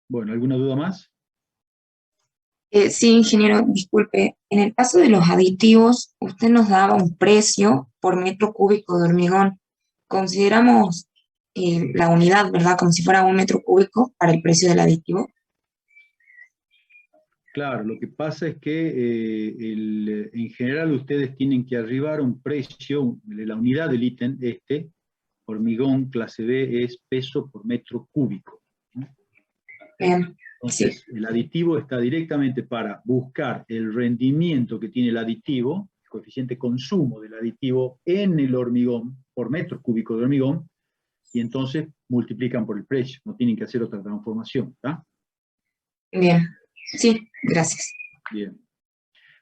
Bueno, ¿alguna duda más? Sí, ingeniero, disculpe, en el caso de los aditivos, usted nos daba un precio por metro cúbico de hormigón. Consideramos la unidad, ¿verdad? Como si fuera un metro cúbico para el precio del aditivo. Claro, lo que pasa es que en general ustedes tienen que arribar a un precio, la unidad del ítem hormigón clase B es peso por metro cúbico, ¿no? Bien, sí, Entonces, el aditivo está directamente para buscar el rendimiento que tiene el aditivo, el coeficiente consumo del aditivo en el hormigón, por metro cúbico de hormigón, y entonces multiplican por el precio, no tienen que hacer otra transformación, ¿está? bien, sí, gracias. Bien.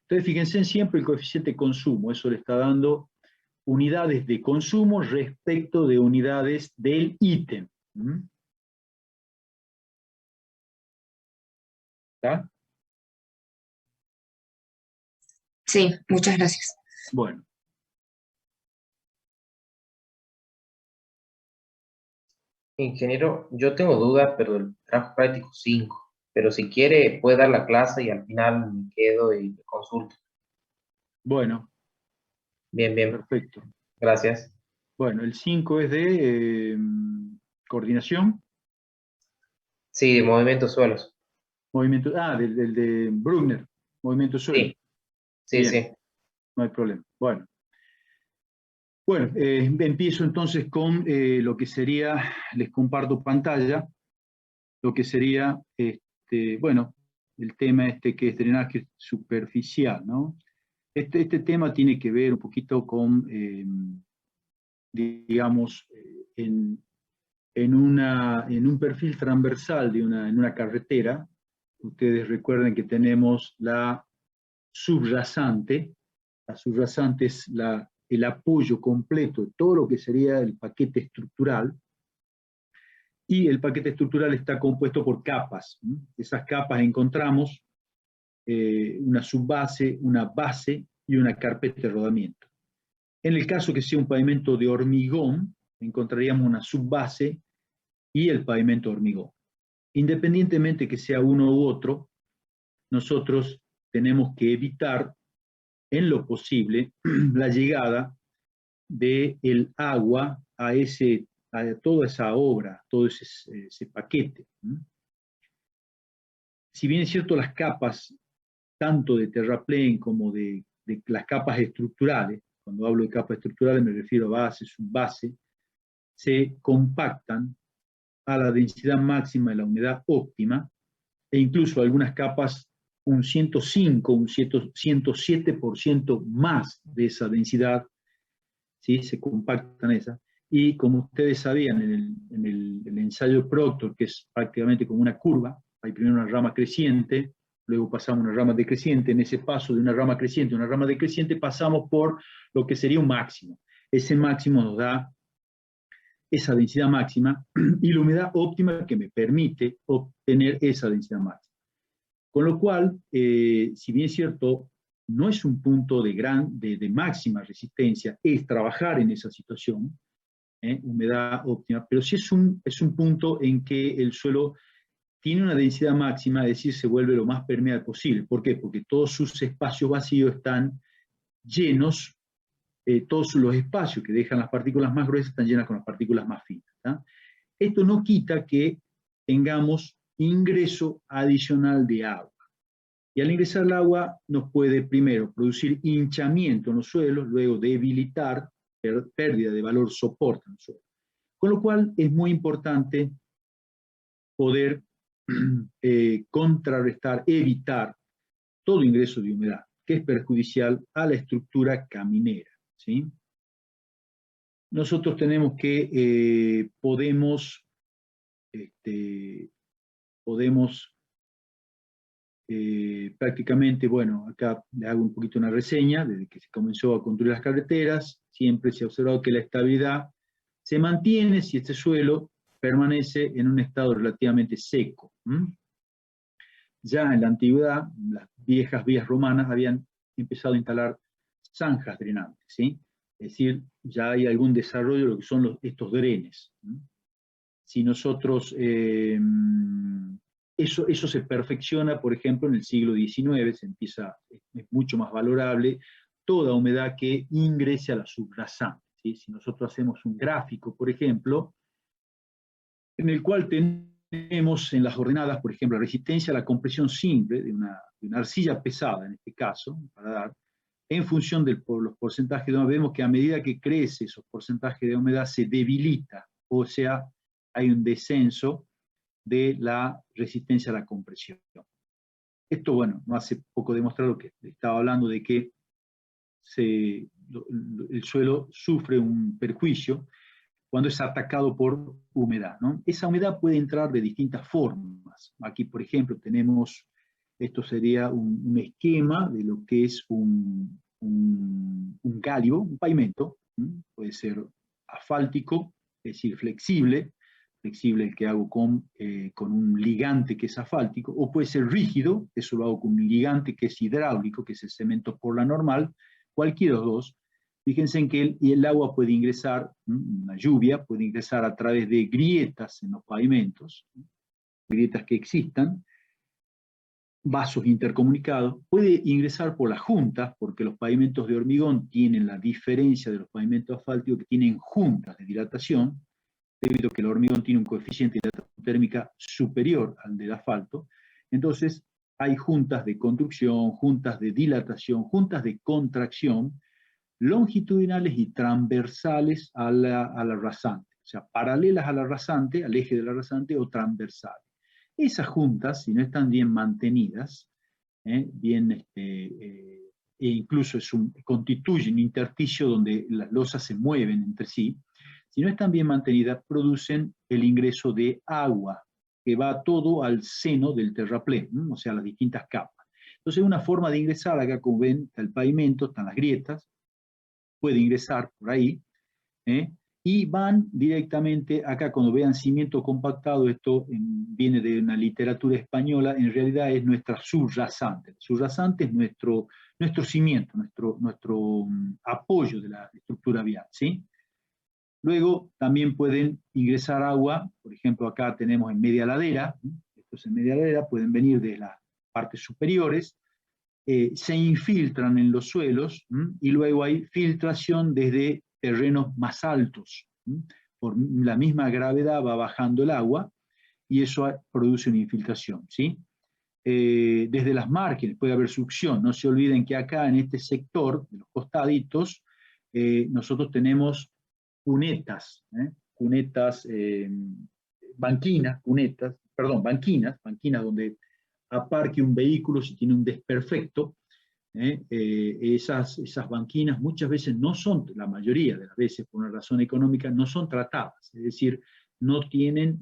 Entonces, fíjense siempre el coeficiente consumo, eso le está dando unidades de consumo respecto de unidades del ítem. ¿Está? Sí, muchas gracias. Bueno, Ingeniero, yo tengo dudas, pero el trabajo práctico 5. Pero si quiere, puede dar la clase y al final me quedo y le consulto. bueno, Bien, bien. perfecto. Gracias. Bueno, el 5 es de coordinación, Sí, de movimientos suelos. movimiento, del de Brugner, movimiento suelo. Sí, sí, Bien, sí. no hay problema. Bueno, empiezo entonces con lo que sería, les comparto pantalla, lo que sería, bueno, el tema que es drenaje superficial, ¿no? Este tema tiene que ver un poquito con, digamos, en un perfil transversal en una carretera. Ustedes recuerden que tenemos subrasante. La subrasante es el apoyo completo de todo lo que sería el paquete estructural, y el paquete estructural está compuesto por capas. Esas capas encontramos una subbase, una base y una carpeta de rodamiento. En el caso que sea un pavimento de hormigón, encontraríamos una subbase y el pavimento de hormigón. Independientemente que sea uno u otro, nosotros tenemos que evitar en lo posible la llegada del agua a toda esa obra, todo ese paquete. Si bien es cierto, las capas, tanto de terraplén como de las capas estructurales, cuando hablo de capas estructurales me refiero a base, subbase, se compactan a la densidad máxima de la humedad óptima, e incluso algunas capas un 105, un 107% más de esa densidad, ¿sí? Se compactan esas. Y como ustedes sabían, el ensayo Proctor, que es prácticamente como una curva, hay primero una rama creciente, luego pasamos a una rama decreciente, en ese paso de una rama creciente a una rama decreciente pasamos por lo que sería un máximo. Ese máximo nos da esa densidad máxima y la humedad óptima que me permite obtener esa densidad máxima. Con lo cual, si bien es cierto, no es un punto de máxima resistencia, es trabajar en esa situación, humedad óptima, pero sí es un punto en que el suelo tiene una densidad máxima, es decir, se vuelve lo más permeable posible. ¿Por qué? Porque todos sus espacios vacíos están llenos, todos los espacios que dejan las partículas más gruesas están llenas con las partículas más finas. ¿tá? Esto no quita que tengamos ingreso adicional de agua. Y al ingresar el agua nos puede primero producir hinchamiento en los suelos, luego debilitar, pérdida de valor soporte en el suelo. Con lo cual es muy importante poder contrarrestar, evitar todo ingreso de humedad, que es perjudicial a la estructura caminera. ¿sí? Nosotros tenemos que, podemos prácticamente, bueno, acá le hago un poquito una reseña, desde que se comenzó a construir las carreteras, siempre se ha observado que la estabilidad se mantiene si este suelo permanece en un estado relativamente seco. Ya en la antigüedad, las viejas vías romanas habían empezado a instalar zanjas drenantes, ¿sí? Es decir, ya hay algún desarrollo de lo que son estos drenes. Si nosotros eso se perfecciona, por ejemplo, en el siglo XIX, es mucho más valorable toda humedad que ingrese a la subrasante, ¿sí? Si nosotros hacemos un gráfico, por ejemplo, en el cual tenemos en las ordenadas, por ejemplo, la resistencia a la compresión simple de una arcilla pesada, en este caso, para dar, en función de los porcentajes de humedad, vemos que a medida que crece esos porcentajes de humedad se debilita, o sea, hay un descenso de la resistencia a la compresión. Esto, bueno, no hace poco demostrar lo que estaba hablando de que el suelo sufre un perjuicio cuando es atacado por humedad, ¿no? Esa humedad puede entrar de distintas formas. Aquí, por ejemplo, tenemos, esto sería un esquema de lo que es un gálibo, un pavimento, ¿no? Puede ser asfáltico, es decir, flexible el que hago con un ligante que es asfáltico, o puede ser rígido, eso lo hago con un ligante que es hidráulico, que es el cemento por la normal, cualquiera de los dos. Fíjense en que el agua puede ingresar, la lluvia puede ingresar a través de grietas en los pavimentos, grietas que existan, vasos intercomunicados, puede ingresar por las juntas, porque los pavimentos de hormigón tienen la diferencia de los pavimentos asfálticos que tienen juntas de dilatación, debido a que el hormigón tiene un coeficiente de dilatación térmica superior al del asfalto. Entonces hay juntas de construcción, juntas de dilatación, juntas de contracción, longitudinales y transversales a la rasante, o sea, paralelas a la rasante, al eje de la rasante, o transversales. Esas juntas, si no están bien mantenidas, e incluso constituyen un intersticio donde las losas se mueven entre sí, si no están bien mantenidas, producen el ingreso de agua, que va todo al seno del terraplén, o sea, las distintas capas. Entonces, una forma de ingresar, acá como ven, está el pavimento, están las grietas, puede ingresar por ahí, y van directamente, acá cuando vean cimiento compactado, esto viene de una literatura española, en realidad es nuestra subrasante. La subrasante es nuestro cimiento, nuestro apoyo de la estructura vial, ¿sí? Luego también pueden ingresar agua, por ejemplo acá tenemos en media ladera, esto es en media ladera, pueden venir de las partes superiores, se infiltran en los suelos, y luego hay filtración desde terrenos más altos. Por la misma gravedad va bajando el agua y eso produce una infiltración, ¿sí? Desde las márgenes puede haber succión. No se olviden que acá en este sector, de los costaditos, nosotros tenemos cunetas, banquinas donde aparque un vehículo si tiene un desperfecto. Esas banquinas muchas veces no son, la mayoría de las veces por una razón económica, no son tratadas, es decir, no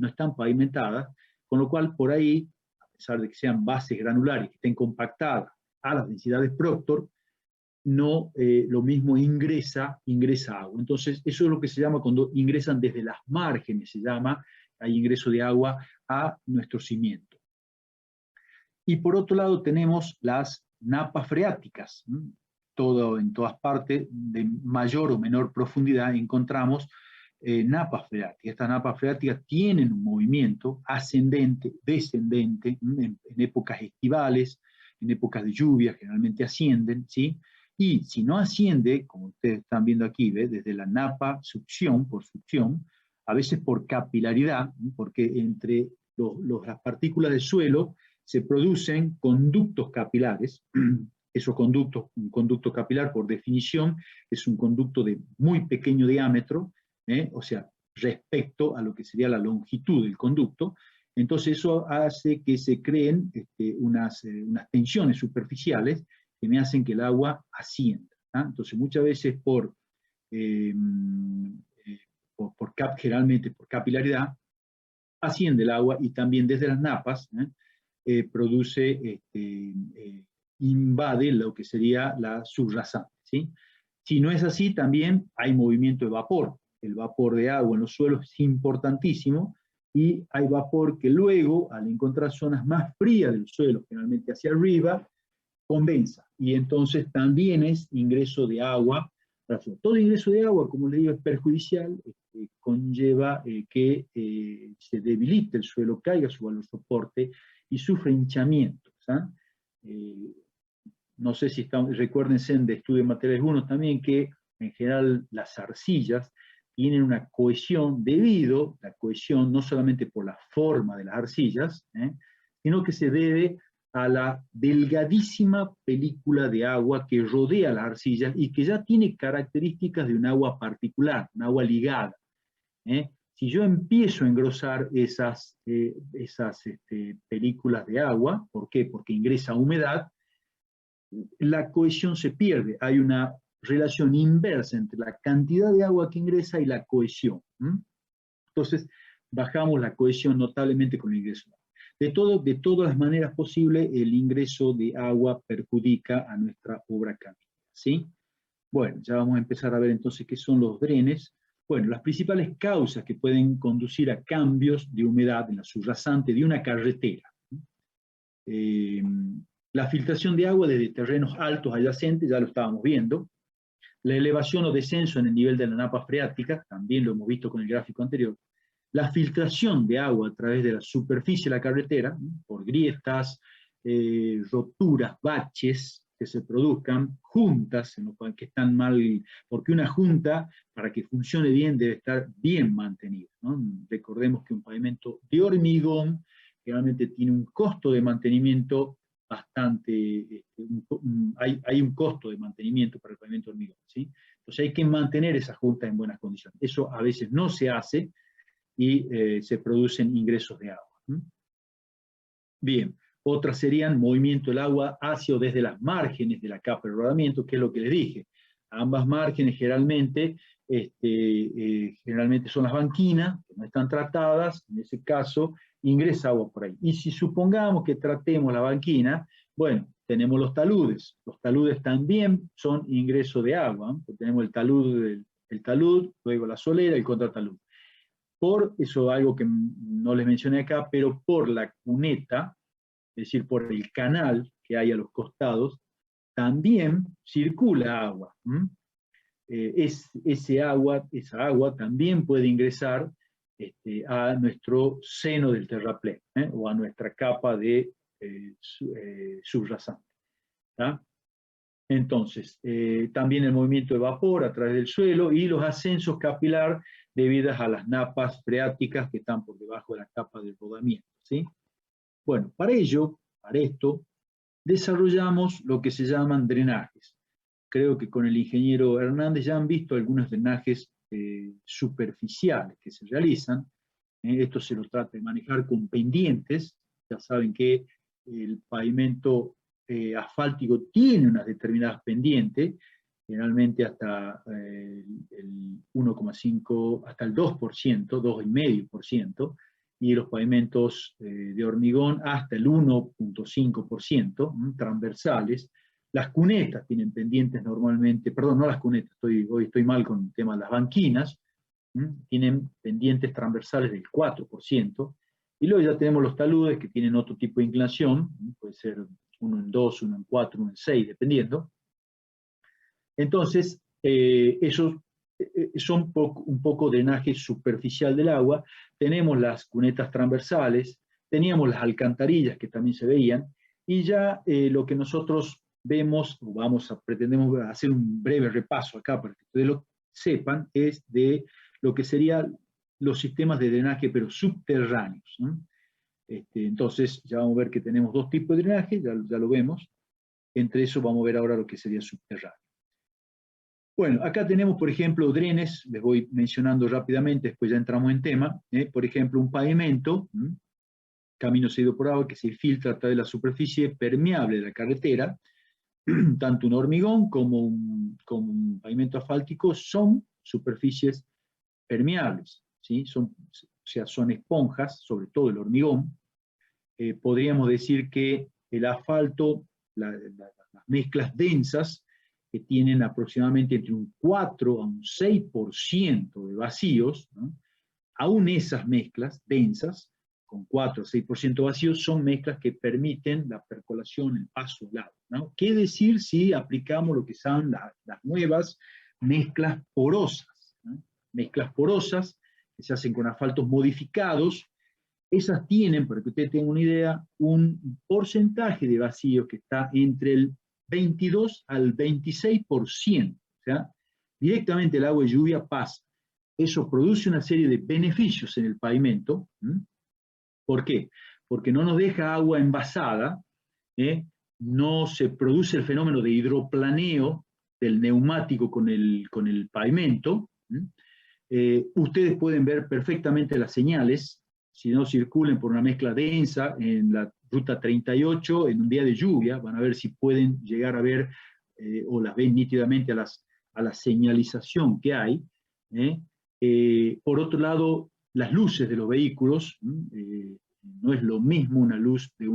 están pavimentadas, con lo cual por ahí, a pesar de que sean bases granulares, que estén compactadas a las densidades Proctor, no lo mismo ingresa agua. Entonces, eso es lo que se llama cuando ingresan desde las márgenes, se llama, hay ingreso de agua a nuestro cimiento. Y por otro lado tenemos las napas freáticas. En todas partes, de mayor o menor profundidad, encontramos napas freáticas. Estas napas freáticas tienen un movimiento ascendente, descendente, en épocas estivales, en épocas de lluvia, generalmente ascienden, ¿sí? Y si no asciende, como ustedes están viendo aquí, desde la napa succión, por succión, a veces por capilaridad, porque entre las partículas del suelo se producen conductos capilares. Esos conductos, un conducto capilar por definición es un conducto de muy pequeño diámetro, o sea, respecto a lo que sería la longitud del conducto. Entonces eso hace que se creen unas tensiones superficiales que me hacen que el agua ascienda. Entonces muchas veces generalmente por capilaridad, asciende el agua, y también desde las napas invade lo que sería la subrasante, ¿sí? Si no es así, también hay movimiento de vapor. El vapor de agua en los suelos es importantísimo, y hay vapor que luego, al encontrar zonas más frías del suelo, generalmente hacia arriba, condensa, y entonces también es ingreso de agua. Todo ingreso de agua, como le digo, es perjudicial, conlleva que se debilite el suelo, caiga su valor soporte y sufre hinchamientos. No sé si recuérdense de estudio de materiales 1 también que en general las arcillas tienen una cohesión debido, la cohesión no solamente por la forma de las arcillas, sino que se debe a la delgadísima película de agua que rodea las arcillas y que ya tiene características de un agua particular, un agua ligada. Si yo empiezo a engrosar esas películas de agua, ¿por qué? Porque ingresa humedad, la cohesión se pierde. Hay una relación inversa entre la cantidad de agua que ingresa y la cohesión. Entonces, bajamos la cohesión notablemente con el ingreso. De todas las maneras posibles, el ingreso de agua perjudica a nuestra obra caminera, ¿sí? Bueno, ya vamos a empezar a ver entonces qué son los drenes. Bueno, las principales causas que pueden conducir a cambios de humedad en la subrasante de una carretera. La filtración de agua desde terrenos altos adyacentes, ya lo estábamos viendo. La elevación o descenso en el nivel de la napa freática, también lo hemos visto con el gráfico anterior. La filtración de agua a través de la superficie de la carretera, por grietas, roturas, baches que se produzcan, juntas que están mal, porque una junta, para que funcione bien, debe estar bien mantenida, ¿no? Recordemos que un pavimento de hormigón realmente tiene un costo de mantenimiento bastante, hay un costo de mantenimiento para el pavimento de hormigón, ¿sí? Entonces hay que mantener esa junta en buenas condiciones. Eso a veces no se hace y se producen ingresos de agua. Bien, otras serían movimiento del agua hacia o desde las márgenes de la capa de rodamiento, que es lo que les dije. Ambas márgenes generalmente son las banquinas, que no están tratadas, en ese caso ingresa agua por ahí. Y si supongamos que tratemos la banquina, bueno, tenemos los taludes. Los taludes también son ingreso de agua, ¿no? Tenemos el talud, luego la solera, el contratalud. Por eso algo que no les mencioné acá, pero por la cuneta, es decir, por el canal que hay a los costados, también circula agua. Esa agua también puede ingresar a nuestro seno del terraplén, o a nuestra capa de subrasante. Entonces, también el movimiento de vapor a través del suelo y los ascensos capilar debido a las napas freáticas que están por debajo de la capa de rodamiento, ¿sí? Bueno, para esto, desarrollamos lo que se llaman drenajes. Creo que con el ingeniero Hernández ya han visto algunos drenajes superficiales que se realizan. Esto se lo trata de manejar con pendientes. Ya saben que el pavimento asfáltico tiene unas determinadas pendientes, generalmente hasta el 1,5, hasta el 2%, 2,5%, y los pavimentos de hormigón hasta el 1,5%, transversales. Las cunetas tienen pendientes normalmente, perdón, no las cunetas, hoy estoy mal con el tema de las banquinas, tienen pendientes transversales del 4%, y luego ya tenemos los taludes que tienen otro tipo de inclinación, puede ser 1 en 2, 1 en 4, 1 en 6, dependiendo. Entonces, esos son un poco drenaje superficial del agua. Tenemos las cunetas transversales, teníamos las alcantarillas que también se veían, y ya lo que nosotros vemos, o pretendemos hacer un breve repaso acá para que ustedes lo sepan, es de lo que serían los sistemas de drenaje, pero subterráneos, ¿no? Entonces, ya vamos a ver que tenemos dos tipos de drenaje, ya lo vemos. Entre eso vamos a ver ahora lo que sería subterráneo. Bueno, acá tenemos, por ejemplo, drenes, les voy mencionando rápidamente, después ya entramos en tema. Por ejemplo, un pavimento, camino seguido por agua, que se filtra a través de la superficie permeable de la carretera. Tanto un hormigón como un pavimento asfáltico son superficies permeables, ¿sí? Son esponjas, sobre todo el hormigón. Podríamos decir que el asfalto, las mezclas densas, que tienen aproximadamente entre un 4 a un 6% de vacíos, ¿no? Aún esas mezclas densas, con 4 a 6% vacíos, son mezclas que permiten la percolación, el paso del agua, ¿no? ¿Qué decir si aplicamos lo que son las nuevas mezclas porosas, ¿no? mezclas porosas, que se hacen con asfaltos modificados. Esas tienen, para que ustedes tengan una idea, un porcentaje de vacío que está entre el 22 al 26%. O sea, directamente el agua de lluvia pasa. Eso produce una serie de beneficios en el pavimento. ¿Por qué? Porque no nos deja agua envasada, no se produce el fenómeno de hidroplaneo del neumático con el pavimento. Ustedes pueden ver perfectamente las señales, si no circulen por una mezcla densa en la ruta 38, en un día de lluvia, van a ver si pueden llegar a ver o las ven nítidamente a la señalización que hay. Por otro lado, las luces de los vehículos, no es lo mismo una luz de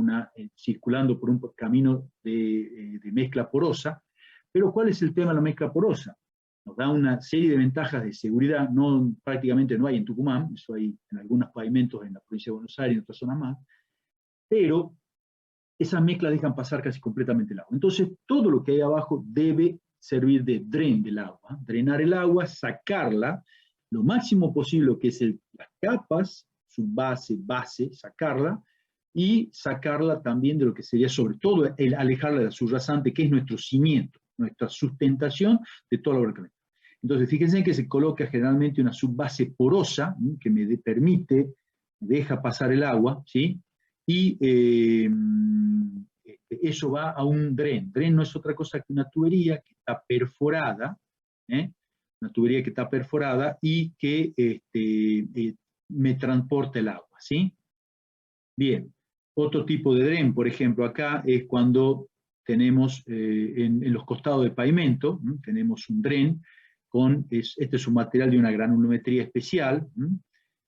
circulando por un camino de mezcla porosa, pero ¿cuál es el tema de la mezcla porosa? Nos da una serie de ventajas de seguridad, prácticamente no hay en Tucumán, eso hay en algunos pavimentos en la provincia de Buenos Aires y en otras zonas más, pero esas mezclas dejan pasar casi completamente el agua. Entonces, todo lo que hay abajo debe servir de dren del agua, drenar el agua, sacarla, lo máximo posible, que es las capas, su base, sacarla, y sacarla también de lo que sería sobre todo el alejarla de la subrasante, que es nuestro cimiento, nuestra sustentación de toda la obra que hay. Entonces, fíjense que se coloca generalmente una subbase porosa, que me deja pasar el agua, ¿sí? Y eso va a un dren. Dren no es otra cosa que una tubería que está perforada, una tubería que está perforada y que me transporta el agua, ¿sí? Bien, otro tipo de dren, por ejemplo, acá es cuando tenemos en los costados del pavimento, tenemos un dren, este es un material de una granulometría especial.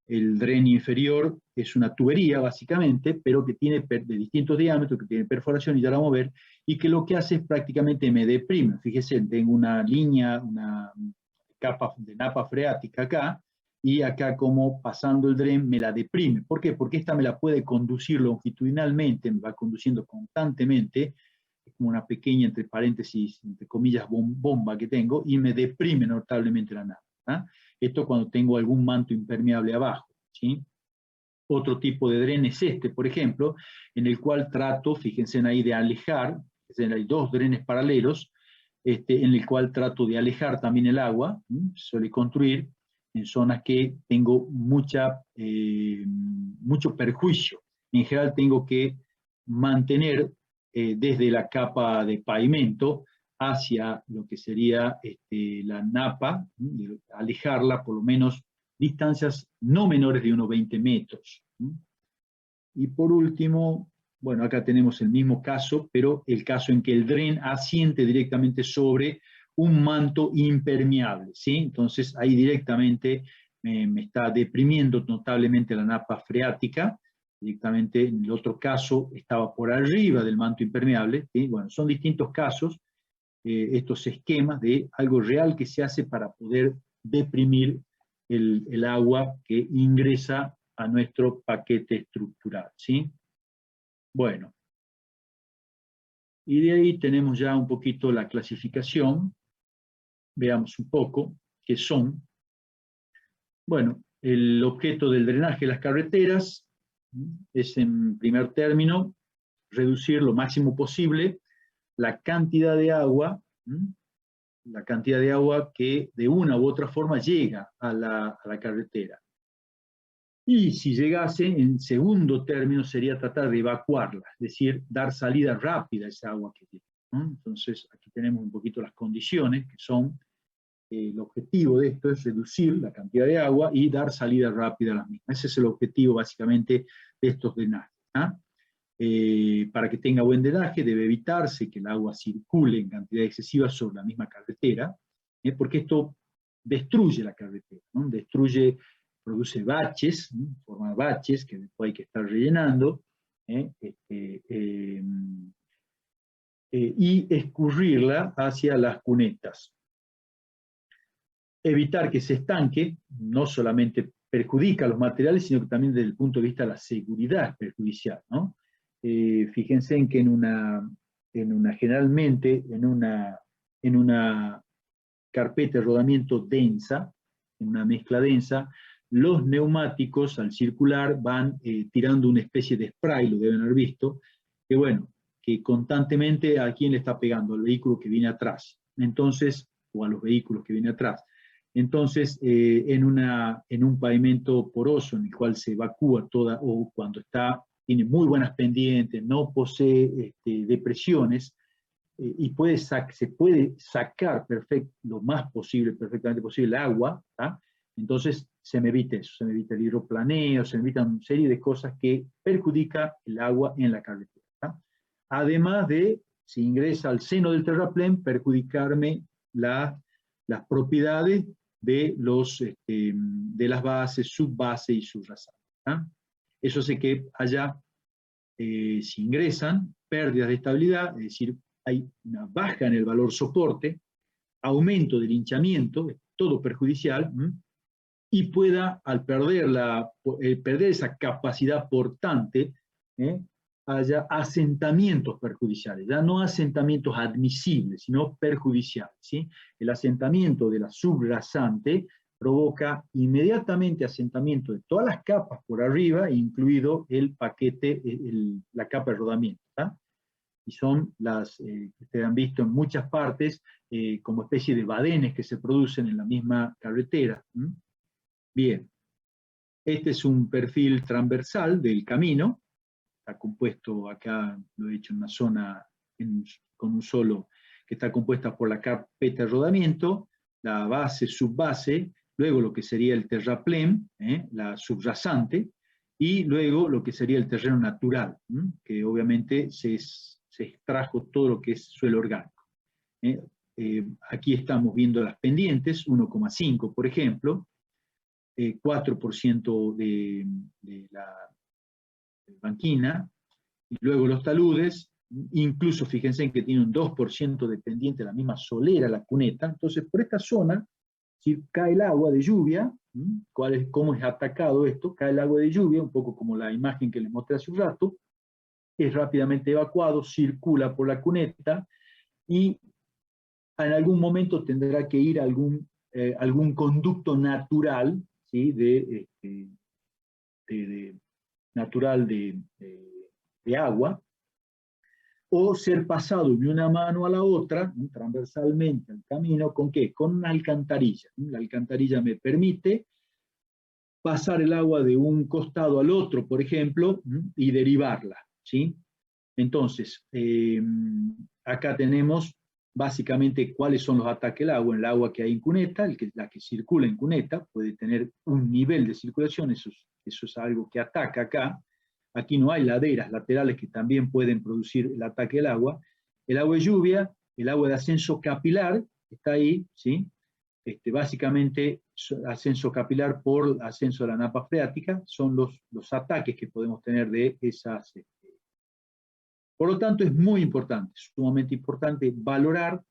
El dren inferior es una tubería, básicamente, pero que tiene de distintos diámetros, que tiene perforación, y ya la vamos a ver, y que lo que hace es prácticamente me deprime. Fíjese, tengo una línea, una capa de napa freática acá, y acá como pasando el dren me la deprime. ¿Por qué? Porque esta me la puede conducir longitudinalmente, me va conduciendo constantemente, como una pequeña, entre paréntesis, entre comillas, bomba que tengo, y me deprime notablemente la napa. Esto cuando tengo algún manto impermeable abajo, ¿sí? Otro tipo de dren es este, por ejemplo, en el cual trato, fíjense ahí, de alejar, hay dos drenes paralelos, en el cual trato de alejar también el agua, suele construir en zonas que tengo mucho perjuicio. En general tengo que mantener desde la capa de pavimento hacia lo que sería la napa, alejarla por lo menos distancias no menores de unos 20 metros. Y por último, bueno, acá tenemos el mismo caso, pero el caso en que el dren asiente directamente sobre un manto impermeable, ¿sí? Entonces ahí directamente me está deprimiendo notablemente la napa freática. Directamente en el otro caso estaba por arriba del manto impermeable, ¿sí? Bueno, son distintos casos, estos esquemas de algo real que se hace para poder deprimir el agua que ingresa a nuestro paquete estructural, ¿sí? Bueno, y de ahí tenemos ya un poquito la clasificación. Veamos un poco qué son. Bueno, el objeto del drenaje de las carreteras es, en primer término, reducir lo máximo posible la cantidad de agua que de una u otra forma llega a la carretera. Y si llegase, en segundo término, sería tratar de evacuarla, es decir, dar salida rápida a esa agua que tiene, ¿no? Entonces, aquí tenemos un poquito las condiciones, que son, el objetivo de esto es reducir la cantidad de agua y dar salida rápida a las mismas. Ese es el objetivo, básicamente, de estos drenajes. Para que tenga buen drenaje, debe evitarse que el agua circule en cantidad excesiva sobre la misma carretera, porque esto destruye la carretera, ¿no? Produce baches, ¿no? Forma baches que después hay que estar rellenando, y escurrirla hacia las cunetas. Evitar que se estanque no solamente perjudica a los materiales, sino que también desde el punto de vista de la seguridad es perjudicial, ¿no? Fíjense en que generalmente en una carpeta de rodamiento densa, en una mezcla densa. Los neumáticos, al circular, van tirando una especie de spray, lo deben haber visto, que bueno, que constantemente a quién le está pegando, al vehículo que viene atrás. Entonces, o a los vehículos que vienen atrás. Entonces, en un pavimento poroso en el cual se evacúa toda, o cuando tiene muy buenas pendientes, no posee depresiones, y se puede sacar lo más posible, perfectamente posible, el agua, ¿tá? Entonces se me evita eso, se me evita el hidroplaneo, se me evita una serie de cosas que perjudica el agua en la carretera, ¿tá? Además de, si ingresa al seno del terraplén, perjudicarme las propiedades de las bases, subbase y subrasantes, ¿tá? Eso hace que haya, si ingresan, pérdidas de estabilidad, es decir, hay una baja en el valor soporte, aumento del hinchamiento, todo perjudicial, y pueda, al perder esa capacidad portante, haya asentamientos perjudiciales, ya no asentamientos admisibles, sino perjudiciales, ¿sí? El asentamiento de la subrasante provoca inmediatamente asentamiento de todas las capas por arriba, incluido el paquete, la capa de rodamiento, ¿tá? Y son las que ustedes han visto en muchas partes, como especie de badenes que se producen en la misma carretera. Bien, este es un perfil transversal del camino, está compuesto, acá lo he hecho en una zona con un solo, que está compuesta por la carpeta de rodamiento, la base, subbase, luego lo que sería el terraplén, la subrasante, y luego lo que sería el terreno natural, que obviamente se extrajo todo lo que es suelo orgánico. Aquí estamos viendo las pendientes, 1,5 por ejemplo, 4% de la banquina, y luego los taludes, incluso fíjense en que tiene un 2% de pendiente, la misma solera, la cuneta. Entonces por esta zona, si cae el agua de lluvia, ¿cómo es atacado esto? Cae el agua de lluvia, un poco como la imagen que les mostré hace un rato, es rápidamente evacuado, circula por la cuneta y en algún momento tendrá que ir a algún conducto natural, ¿sí? Natural de agua, o ser pasado de una mano a la otra, transversalmente al camino, ¿con qué? Con una alcantarilla. La alcantarilla me permite pasar el agua de un costado al otro, por ejemplo, y derivarla, ¿sí? Entonces, acá tenemos básicamente cuáles son los ataques al agua. El agua que hay en cuneta, la que circula en cuneta, puede tener un nivel de circulación, eso es algo que ataca acá. Aquí no hay laderas laterales que también pueden producir el ataque al agua. El agua de lluvia, el agua de ascenso capilar, está ahí, ¿sí? Básicamente, ascenso capilar por ascenso de la napa freática, son los ataques que podemos tener de esas. Por lo tanto, es muy importante, sumamente importante, valorar,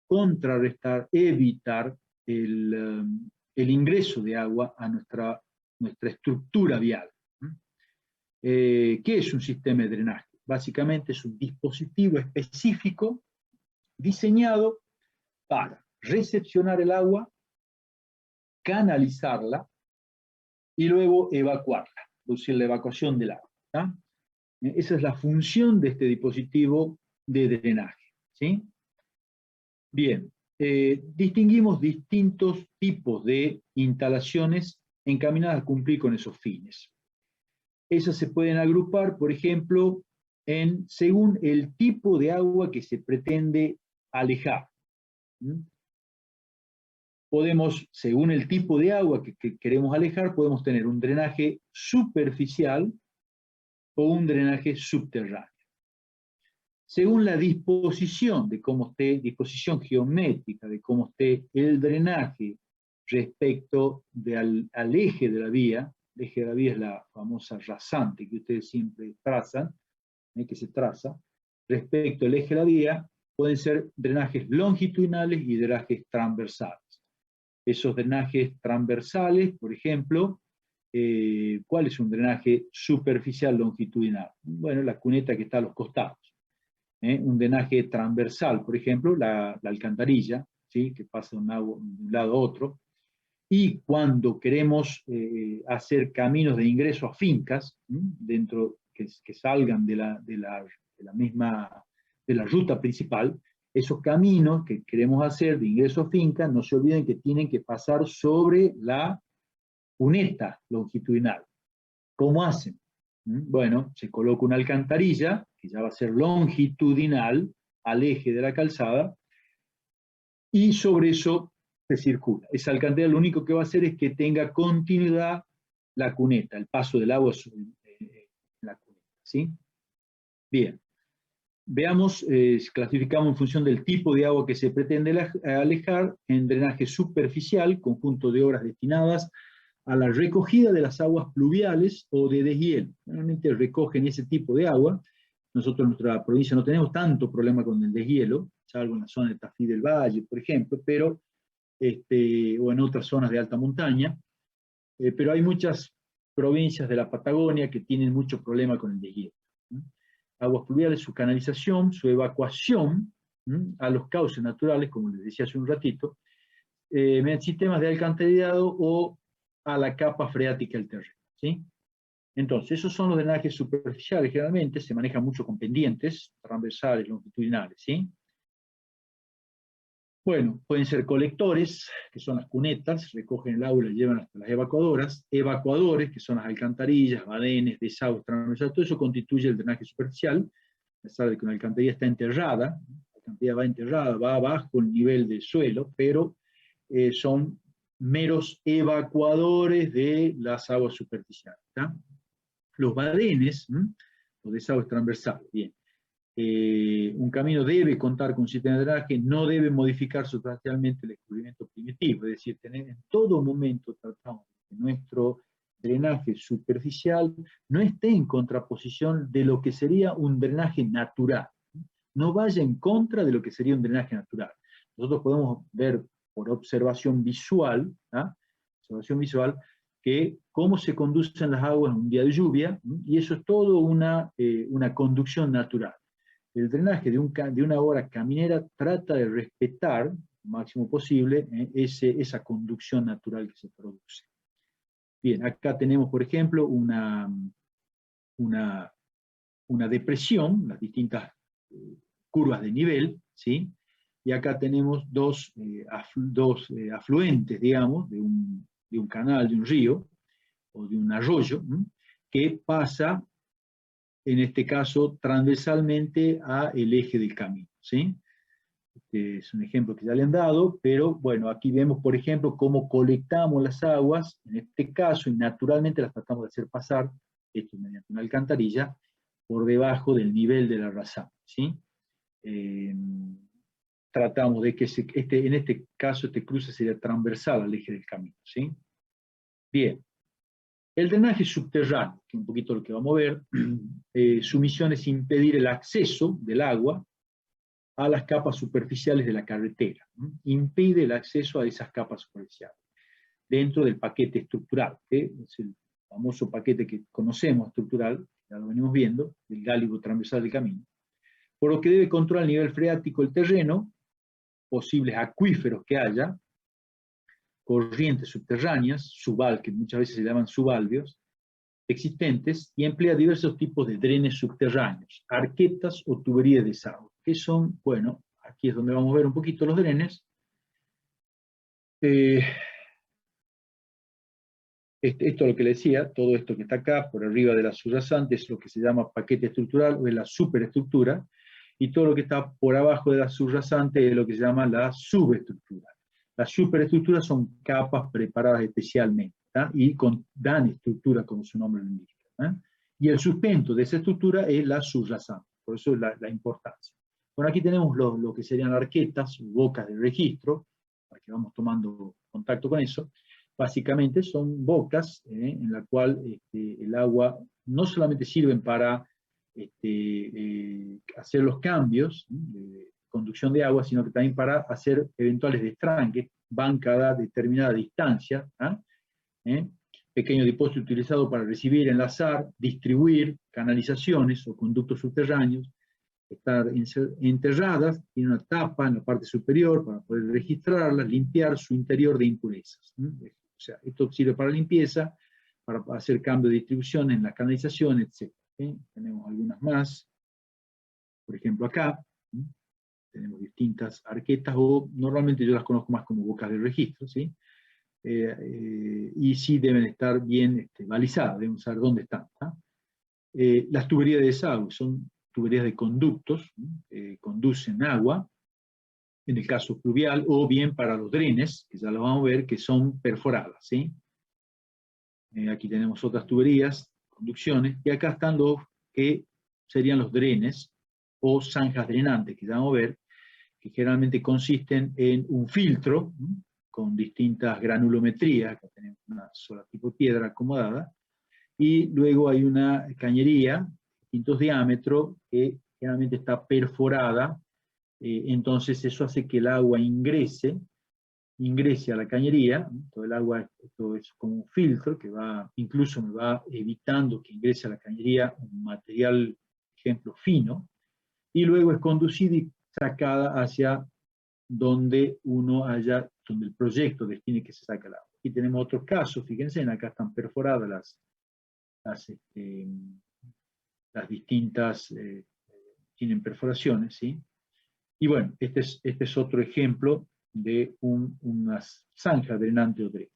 contrarrestar, evitar el ingreso de agua a nuestra estructura vial. ¿Qué es un sistema de drenaje? Básicamente es un dispositivo específico diseñado para recepcionar el agua, canalizarla y luego evacuarla, producir la evacuación del agua, ¿tá? Esa es la función de este dispositivo de drenaje, ¿sí? Bien, distinguimos distintos tipos de instalaciones encaminadas a cumplir con esos fines. Esas se pueden agrupar, por ejemplo, según el tipo de agua que se pretende alejar. Podemos, según el tipo de agua que queremos alejar, podemos tener un drenaje superficial o un drenaje subterráneo. Según la disposición de cómo esté, disposición geométrica de cómo esté el drenaje respecto al eje de la vía, el eje de la vía es la famosa rasante que ustedes siempre trazan, que se traza, respecto al eje de la vía, pueden ser drenajes longitudinales y drenajes transversales. Esos drenajes transversales, por ejemplo, ¿cuál es un drenaje superficial longitudinal? Bueno, la cuneta que está a los costados. Un drenaje transversal, por ejemplo, la alcantarilla, ¿sí? Que pasa de un lado a otro. y cuando queremos hacer caminos de ingreso a fincas, dentro que salgan de la misma, de la ruta principal, esos caminos que queremos hacer de ingreso a fincas, no se olviden que tienen que pasar sobre la cuneta longitudinal. ¿Cómo hacen? Bueno, se coloca una alcantarilla, que ya va a ser longitudinal al eje de la calzada, y sobre eso se circula. Esa alcantarilla lo único que va a hacer es que tenga continuidad la cuneta, el paso del agua sobre la cuneta, ¿sí? Bien. Veamos, clasificamos en función del tipo de agua que se pretende alejar en drenaje superficial, conjunto de obras destinadas a la recogida de las aguas pluviales o de deshielo. Normalmente recogen ese tipo de agua. Nosotros en nuestra provincia no tenemos tanto problema con el deshielo, salvo en la zona de Tafí del Valle, por ejemplo, pero, o en otras zonas de alta montaña, pero hay muchas provincias de la Patagonia que tienen mucho problema con el deshielo. Aguas pluviales, su canalización, su evacuación a los cauces naturales, como les decía hace un ratito, mediante sistemas de alcantarillado o a la capa freática del terreno, ¿sí? Entonces, esos son los drenajes superficiales, generalmente se manejan mucho con pendientes, transversales, longitudinales, ¿sí? Bueno, pueden ser colectores, que son las cunetas, recogen el agua y la llevan hasta las evacuadoras, evacuadores, que son las alcantarillas, badenes, desagües transversales, todo eso constituye el drenaje superficial, a pesar de que una alcantarilla está enterrada, la alcantarilla va enterrada, va abajo el nivel del suelo, pero son meros evacuadores de las aguas superficiales, ¿tá? Los badenes, los desagües transversales, bien. Un camino debe contar con un sistema de drenaje, no debe modificar sustancialmente el descubrimiento primitivo, es decir, en todo momento tratamos de que nuestro drenaje superficial no esté en contraposición de lo que sería un drenaje natural, no vaya en contra de lo que sería un drenaje natural. Nosotros podemos ver por observación visual, que cómo se conducen las aguas en un día de lluvia, y eso es todo una conducción natural. El drenaje de una obra caminera trata de respetar lo máximo posible esa conducción natural que se produce. Bien, acá tenemos, por ejemplo, una depresión, las distintas curvas de nivel, ¿sí? Y acá tenemos dos afluentes, digamos, de un canal, de un río, o de un arroyo, que pasa, en este caso, transversalmente al eje del camino, ¿sí? Este es un ejemplo que ya le han dado, pero bueno, aquí vemos, por ejemplo, cómo colectamos las aguas, en este caso, y naturalmente las tratamos de hacer pasar, esto mediante una alcantarilla, por debajo del nivel de la rasante, ¿sí? Tratamos de que en este caso este cruce sería transversal al eje del camino, ¿sí? Bien. El drenaje subterráneo, que es un poquito lo que vamos a ver, su misión es impedir el acceso del agua a las capas superficiales de la carretera. Impide el acceso a esas capas superficiales dentro del paquete estructural, que es el famoso paquete que conocemos estructural, ya lo venimos viendo, del gálibo transversal del camino, por lo que debe controlar el nivel freático del terreno, posibles acuíferos que haya, corrientes subterráneas, que muchas veces se llaman subalveos, existentes, y emplea diversos tipos de drenes subterráneos, arquetas o tuberías de desagüe, que son, bueno, aquí es donde vamos a ver un poquito los drenes. Esto es lo que le decía, todo esto que está acá, por arriba de la subrasante, es lo que se llama paquete estructural, o es la superestructura, y todo lo que está por abajo de la subrasante es lo que se llama la subestructura. Las superestructuras son capas preparadas especialmente, ¿tá? Y dan estructura como su nombre lo indica, ¿tá? Y el sustento de esa estructura es la subrasante, por eso es la importancia. Bueno, aquí tenemos lo que serían arquetas, bocas de registro, para que vamos tomando contacto con eso. Básicamente son bocas en la cual el agua no solamente sirven para hacer los cambios de conducción de agua, sino que también para hacer eventuales destranques, van cada determinada distancia, pequeño depósito utilizado para recibir, enlazar, distribuir canalizaciones o conductos subterráneos, estar enterradas, tiene una tapa en la parte superior para poder registrarlas, limpiar su interior de impurezas. O sea, esto sirve para limpieza, para hacer cambio de distribución en la canalización, etc. Tenemos algunas más, por ejemplo acá, tenemos distintas arquetas, o normalmente yo las conozco más como bocas de registro, ¿sí? Y sí deben estar bien balizadas, debemos saber dónde están. Las tuberías de desagüe son tuberías de conductos, conducen agua, en el caso fluvial, o bien para los drenes, que ya lo vamos a ver, que son perforadas, ¿sí? Aquí tenemos otras tuberías, conducciones, y acá están los que serían los drenes, o zanjas drenantes, que ya vamos a ver, que generalmente consisten en un filtro, con distintas granulometrías, acá tenemos una sola tipo de piedra acomodada, y luego hay una cañería, de distintos diámetros, que generalmente está perforada, entonces eso hace que el agua ingrese a la cañería, todo el agua, todo es como un filtro que va, incluso me va evitando que ingrese a la cañería un material, por ejemplo, fino, y luego es conducida y sacada hacia donde donde el proyecto destine que se saque el agua. Aquí tenemos otros casos, fíjense, acá están perforadas las distintas, tienen perforaciones, ¿sí? Y bueno, este es otro ejemplo de una zanja drenante o drenaje.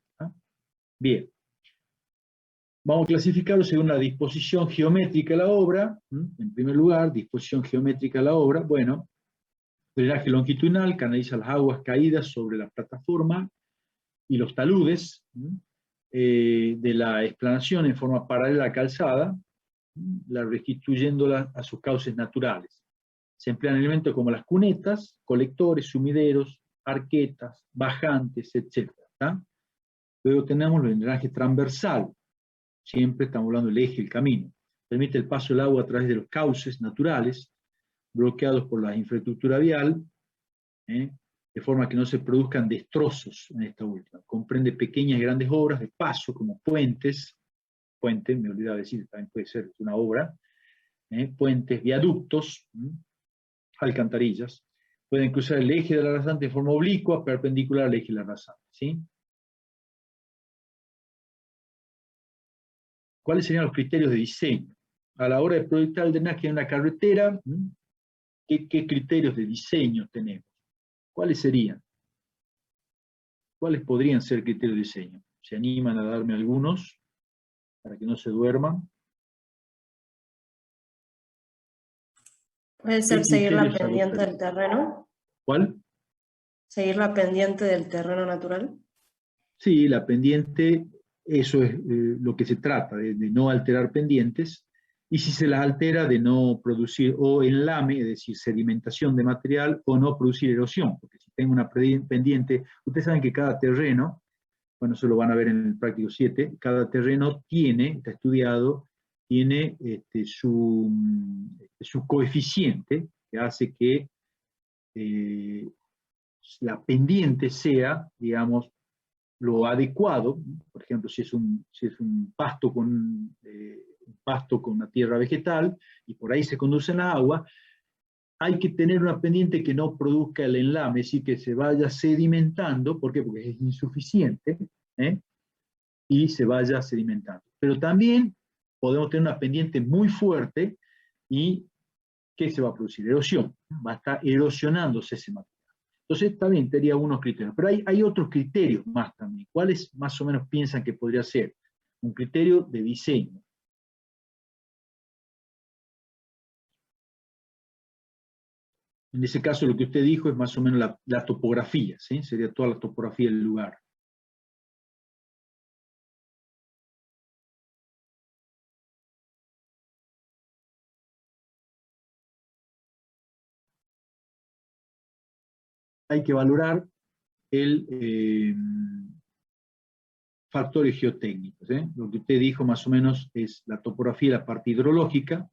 Bien. Vamos a clasificarlo según la disposición geométrica de la obra. En primer lugar, disposición geométrica de la obra. Bueno, drenaje longitudinal canaliza las aguas caídas sobre la plataforma y los taludes de la explanación en forma paralela a la calzada, la restituyéndola a sus cauces naturales. Se emplean elementos como las cunetas, colectores, sumideros, arquetas, bajantes, etc. Luego tenemos el drenaje transversal. Siempre estamos hablando del eje, el camino. Permite el paso del agua a través de los cauces naturales, bloqueados por la infraestructura vial, de forma que no se produzcan destrozos en esta última. Comprende pequeñas y grandes obras de paso, como puentes, me olvidaba decir, también puede ser una obra, puentes, viaductos, alcantarillas. Pueden cruzar el eje de la rasante de forma oblicua, perpendicular al eje de la rasante, ¿sí? ¿Cuáles serían los criterios de diseño? A la hora de proyectar el drenaje en una carretera, ¿qué criterios de diseño tenemos? ¿Cuáles serían? ¿Cuáles podrían ser criterios de diseño? ¿Se animan a darme algunos para que no se duerman? Puede ser seguir la pendiente del terreno. ¿Cuál? Seguir la pendiente del terreno natural. Sí, la pendiente, eso es lo que se trata, de no alterar pendientes, y si se las altera, de no producir o enlame, es decir, sedimentación de material, o no producir erosión, porque si tengo una pendiente, ustedes saben que cada terreno, bueno, eso lo van a ver en el práctico 7, cada terreno está estudiado, tiene su coeficiente, que hace que la pendiente sea, digamos, lo adecuado. Por ejemplo, si es un pasto con una tierra vegetal, y por ahí se conduce la agua, hay que tener una pendiente que no produzca el enlame, es decir, que se vaya sedimentando. ¿Por qué? Porque es insuficiente, y se vaya sedimentando. Pero también podemos tener una pendiente muy fuerte, y ¿qué se va a producir? Erosión. Va a estar erosionándose ese material. Entonces también tenía unos criterios. Pero hay otros criterios más también. ¿Cuáles más o menos piensan que podría ser? Un criterio de diseño. En ese caso lo que usted dijo es más o menos la topografía, ¿sí? Sería toda la topografía del lugar. Hay que valorar factores geotécnicos. Lo que usted dijo más o menos es la topografía, la parte hidrológica,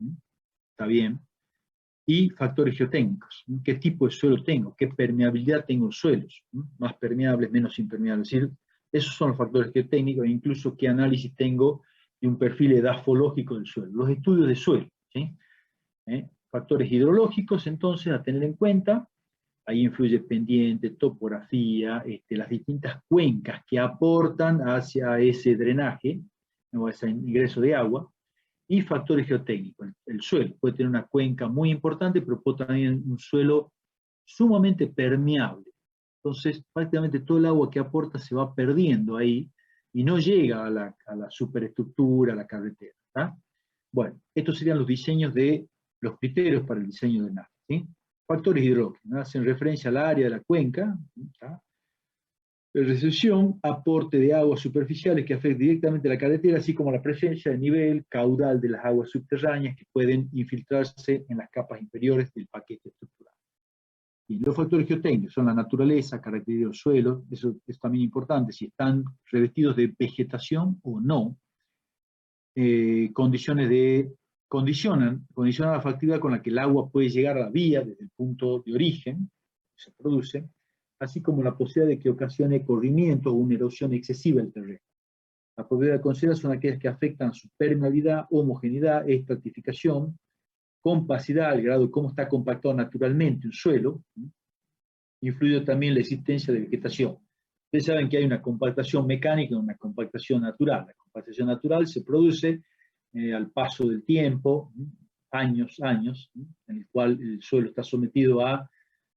está bien, y factores geotécnicos. ¿Qué tipo de suelo tengo? ¿Qué permeabilidad tengo los suelos? Más permeables, menos impermeables. Es decir, esos son los factores geotécnicos, e incluso qué análisis tengo de un perfil edafológico del suelo. Los estudios de suelo, ¿sí? factores hidrológicos, entonces, a tener en cuenta. Ahí influye pendiente, topografía, las distintas cuencas que aportan hacia ese drenaje, o ese ingreso de agua, y factores geotécnicos. El suelo puede tener una cuenca muy importante, pero puede también un suelo sumamente permeable. Entonces, prácticamente todo el agua que aporta se va perdiendo ahí y no llega a la superestructura, a la carretera. ¿Tá? Bueno, estos serían los diseños de los criterios para el diseño de drenaje. ¿Sí? Factores hidrológicos, ¿no? Hacen referencia al área de la cuenca, ¿tá? Recesión, aporte de aguas superficiales que afecta directamente a la carretera, así como la presencia de nivel caudal de las aguas subterráneas que pueden infiltrarse en las capas inferiores del paquete estructural. Y los factores geotécnicos son la naturaleza, características de los suelos, eso es también importante, si están revestidos de vegetación o no, condicionan la factibilidad con la que el agua puede llegar a la vía desde el punto de origen, que se produce, así como la posibilidad de que ocasione corrimientos o una erosión excesiva del terreno. Las propiedades consideradas son aquellas que afectan su permeabilidad, homogeneidad, estratificación, compacidad, el grado de cómo está compactado naturalmente un suelo, influye también la existencia de vegetación. Ustedes saben que hay una compactación mecánica y una compactación natural. La compactación natural se produce al paso del tiempo, años, en el cual el suelo está sometido a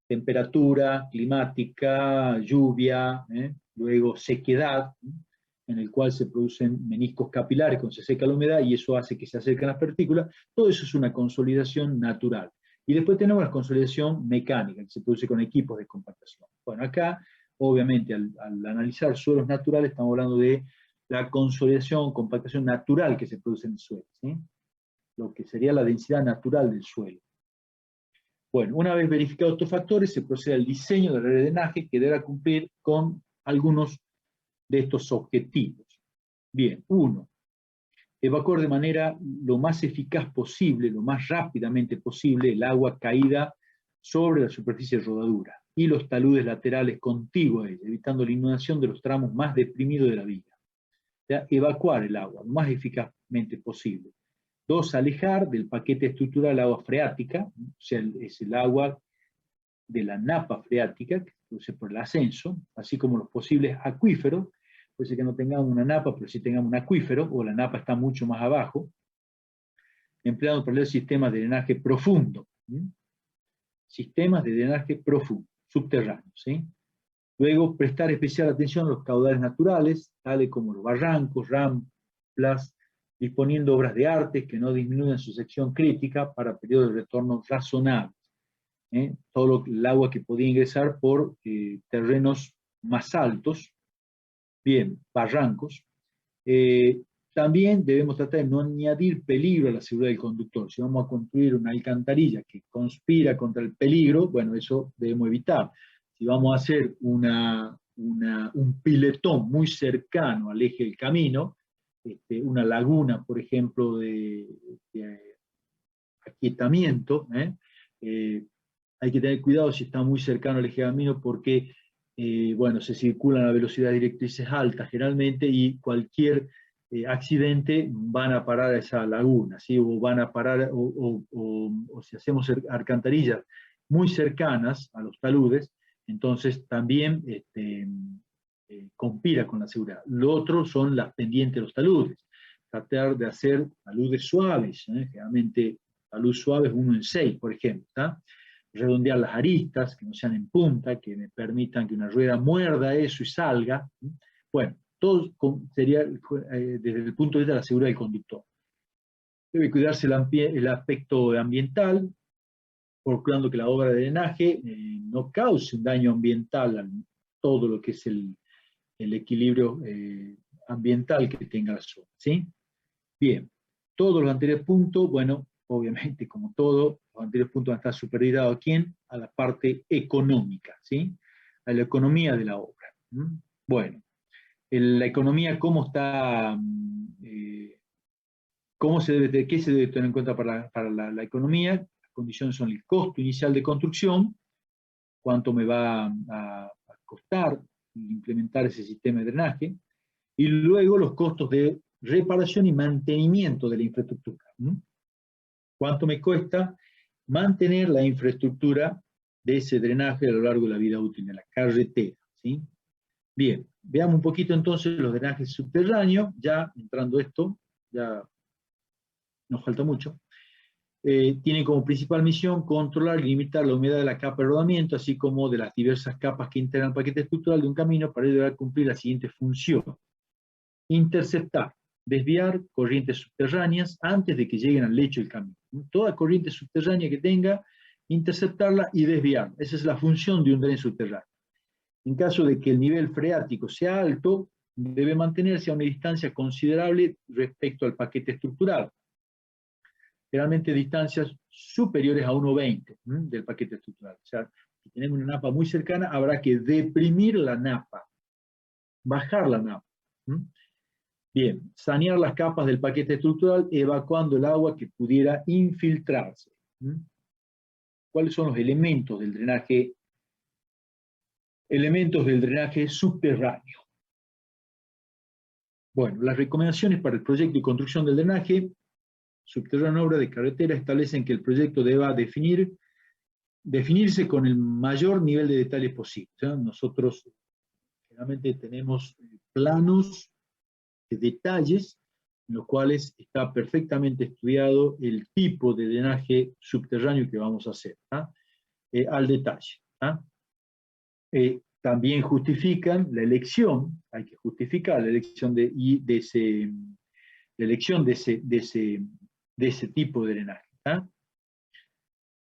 temperatura climática, lluvia, luego sequedad, en el cual se producen meniscos capilares cuando se seca la humedad y eso hace que se acerquen las partículas. Todo eso es una consolidación natural. Y después tenemos la consolidación mecánica, que se produce con equipos de compactación. Bueno, acá, obviamente, al analizar suelos naturales, estamos hablando de la consolidación, compactación natural que se produce en el suelo, ¿sí? Lo que sería la densidad natural del suelo. Bueno, una vez verificados estos factores, se procede al diseño de la red de drenaje que deberá cumplir con algunos de estos objetivos. Bien, 1. Evacuar de manera lo más eficaz posible, lo más rápidamente posible, el agua caída sobre la superficie de rodadura y los taludes laterales contiguos a ella, evitando la inundación de los tramos más deprimidos de la vía. O sea, evacuar el agua lo más eficazmente posible. 2. Alejar del paquete estructural el agua freática, o sea, es el agua de la napa freática, que se produce por el ascenso, así como los posibles acuíferos. Puede ser que no tengamos una napa, pero sí tengamos un acuífero, o la napa está mucho más abajo, empleando para el sistema de drenaje profundo. Sistemas de drenaje profundo, subterráneos. ¿Sí? Luego, prestar especial atención a los caudales naturales, tales como los barrancos, ramplas, disponiendo obras de arte que no disminuyan su sección crítica para periodos de retorno razonables. Todo el agua que podía ingresar por terrenos más altos, bien, barrancos. También debemos tratar de no añadir peligro a la seguridad del conductor. Si vamos a construir una alcantarilla que conspira contra el peligro, bueno, eso debemos evitar. Si vamos a hacer un piletón muy cercano al eje del camino, una laguna, por ejemplo, de aquietamiento, hay que tener cuidado si está muy cercano al eje del camino porque bueno, se circulan a velocidades directrices altas generalmente y cualquier accidente van a parar a esa laguna, ¿sí? O van a parar, o si hacemos alcantarillas muy cercanas a los taludes, entonces también conspira con la seguridad. Lo otro son las pendientes de los taludes. Tratar de hacer taludes suaves, generalmente talud suave es 1 en 6, por ejemplo, ¿tá? Redondear las aristas, que no sean en punta, que me permitan que una rueda muerda eso y salga. Bueno, todo sería desde el punto de vista de la seguridad del conductor. Debe cuidarse el aspecto ambiental, procurando que la obra de drenaje no cause un daño ambiental a todo lo que es el equilibrio ambiental que tenga la zona, ¿sí? Bien, todos los anteriores puntos, bueno, obviamente, como todo, los anteriores puntos van a estar supeditados ¿a quién? A la parte económica, ¿sí? A la economía de la obra. Bueno, la economía, ¿cómo está? ¿Qué se debe tener en cuenta para la economía? Las condiciones son el costo inicial de construcción, cuánto me va a costar implementar ese sistema de drenaje, y luego los costos de reparación y mantenimiento de la infraestructura. ¿Cuánto me cuesta mantener la infraestructura de ese drenaje a lo largo de la vida útil de la carretera, ¿sí? Bien, veamos un poquito entonces los drenajes subterráneos, ya entrando esto, ya nos falta mucho. Tienen como principal misión controlar y limitar la humedad de la capa de rodamiento, así como de las diversas capas que integran el paquete estructural de un camino para ayudar a cumplir la siguiente función: interceptar, desviar corrientes subterráneas antes de que lleguen al lecho del camino. Toda corriente subterránea que tenga, interceptarla y desviarla. Esa es la función de un dren subterráneo. En caso de que el nivel freático sea alto, debe mantenerse a una distancia considerable respecto al paquete estructural. Generalmente distancias superiores a 1,20 del paquete estructural. O sea, si tenemos una napa muy cercana, habrá que deprimir la napa, bajar la napa. Bien, sanear las capas del paquete estructural evacuando el agua que pudiera infiltrarse. ¿Cuáles son los elementos del drenaje? Elementos del drenaje subterráneo. Bueno, las recomendaciones para el proyecto y construcción del drenaje subterráneo obra de carretera establecen que el proyecto deba definirse con el mayor nivel de detalle posible. ¿Sí? Nosotros generalmente tenemos planos de detalles en los cuales está perfectamente estudiado el tipo de drenaje subterráneo que vamos a hacer, al detalle. También justifican la elección, hay que justificar la elección de ese tipo de drenaje.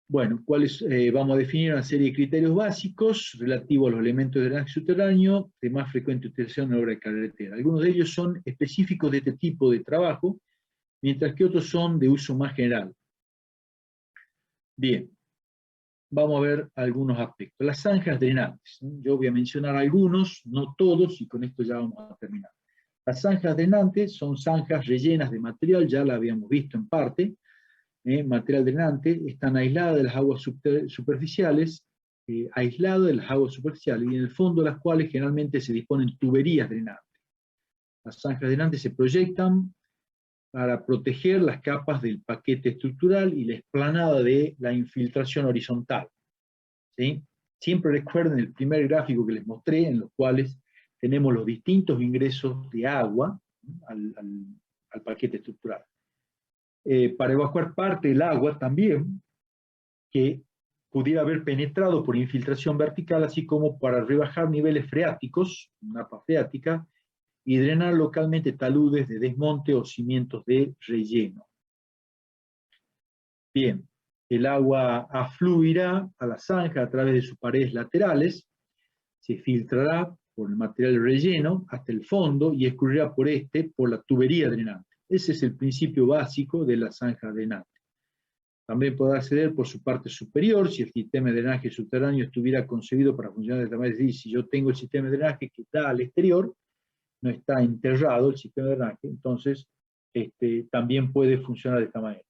Bueno, vamos a definir una serie de criterios básicos relativos a los elementos de drenaje subterráneo de más frecuente utilización en obra de carretera. Algunos de ellos son específicos de este tipo de trabajo, mientras que otros son de uso más general. Bien, vamos a ver algunos aspectos. Las zanjas drenantes. Yo voy a mencionar algunos, no todos, y con esto ya vamos a terminar. Las zanjas drenantes son zanjas rellenas de material, ya la habíamos visto en parte, material drenante, están aisladas de las aguas superficiales, y en el fondo de las cuales generalmente se disponen tuberías drenantes. Las zanjas drenantes se proyectan para proteger las capas del paquete estructural y la explanada de la infiltración horizontal. ¿Sí? Siempre recuerden el primer gráfico que les mostré, en los cuales tenemos los distintos ingresos de agua al paquete estructural. Para evacuar parte del agua también, que pudiera haber penetrado por infiltración vertical, así como para rebajar niveles freáticos, napa freática, y drenar localmente taludes de desmonte o cimientos de relleno. Bien, el agua afluirá a la zanja a través de sus paredes laterales, se filtrará por el material relleno hasta el fondo y escurrirá por la tubería drenante. Ese es el principio básico de la zanja drenante. También podrá acceder por su parte superior si el sistema de drenaje subterráneo estuviera concebido para funcionar de esta manera. Es decir, si yo tengo el sistema de drenaje que da al exterior, no está enterrado el sistema de drenaje, entonces también puede funcionar de esta manera.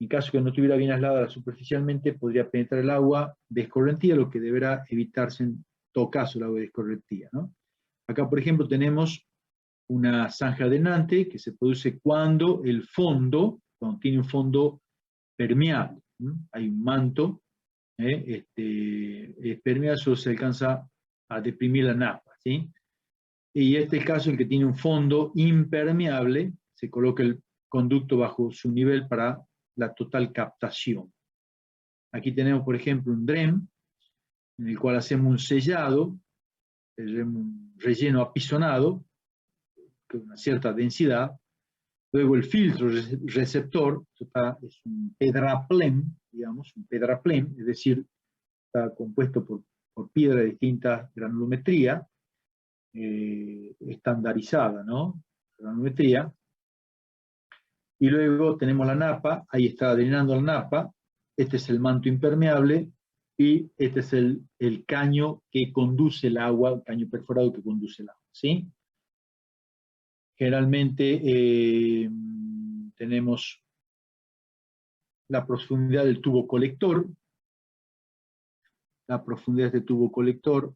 En caso que no estuviera bien aislada superficialmente, podría penetrar el agua de escorrentía, lo que deberá evitarse en todo caso el agua de escorrentía, ¿no? Acá, por ejemplo, tenemos una zanja drenante que se produce cuando tiene un fondo permeable. Hay un manto, es permeable, solo se alcanza a deprimir la napa, ¿sí? Y este es el caso en que tiene un fondo impermeable, se coloca el conducto bajo su nivel para la total captación. Aquí tenemos, por ejemplo, un dren, en el cual hacemos un sellado, un relleno apisonado, con una cierta densidad. Luego el filtro receptor, es un pedraplén, digamos, es decir, está compuesto por piedra de distinta granulometría, estandarizada, ¿no? Granulometría. Y luego tenemos la napa, ahí está drenando la napa, este es el manto impermeable, y este es el caño que conduce el agua, el caño perforado que conduce el agua, ¿sí? Generalmente tenemos la profundidad del tubo colector, la profundidad de este tubo colector,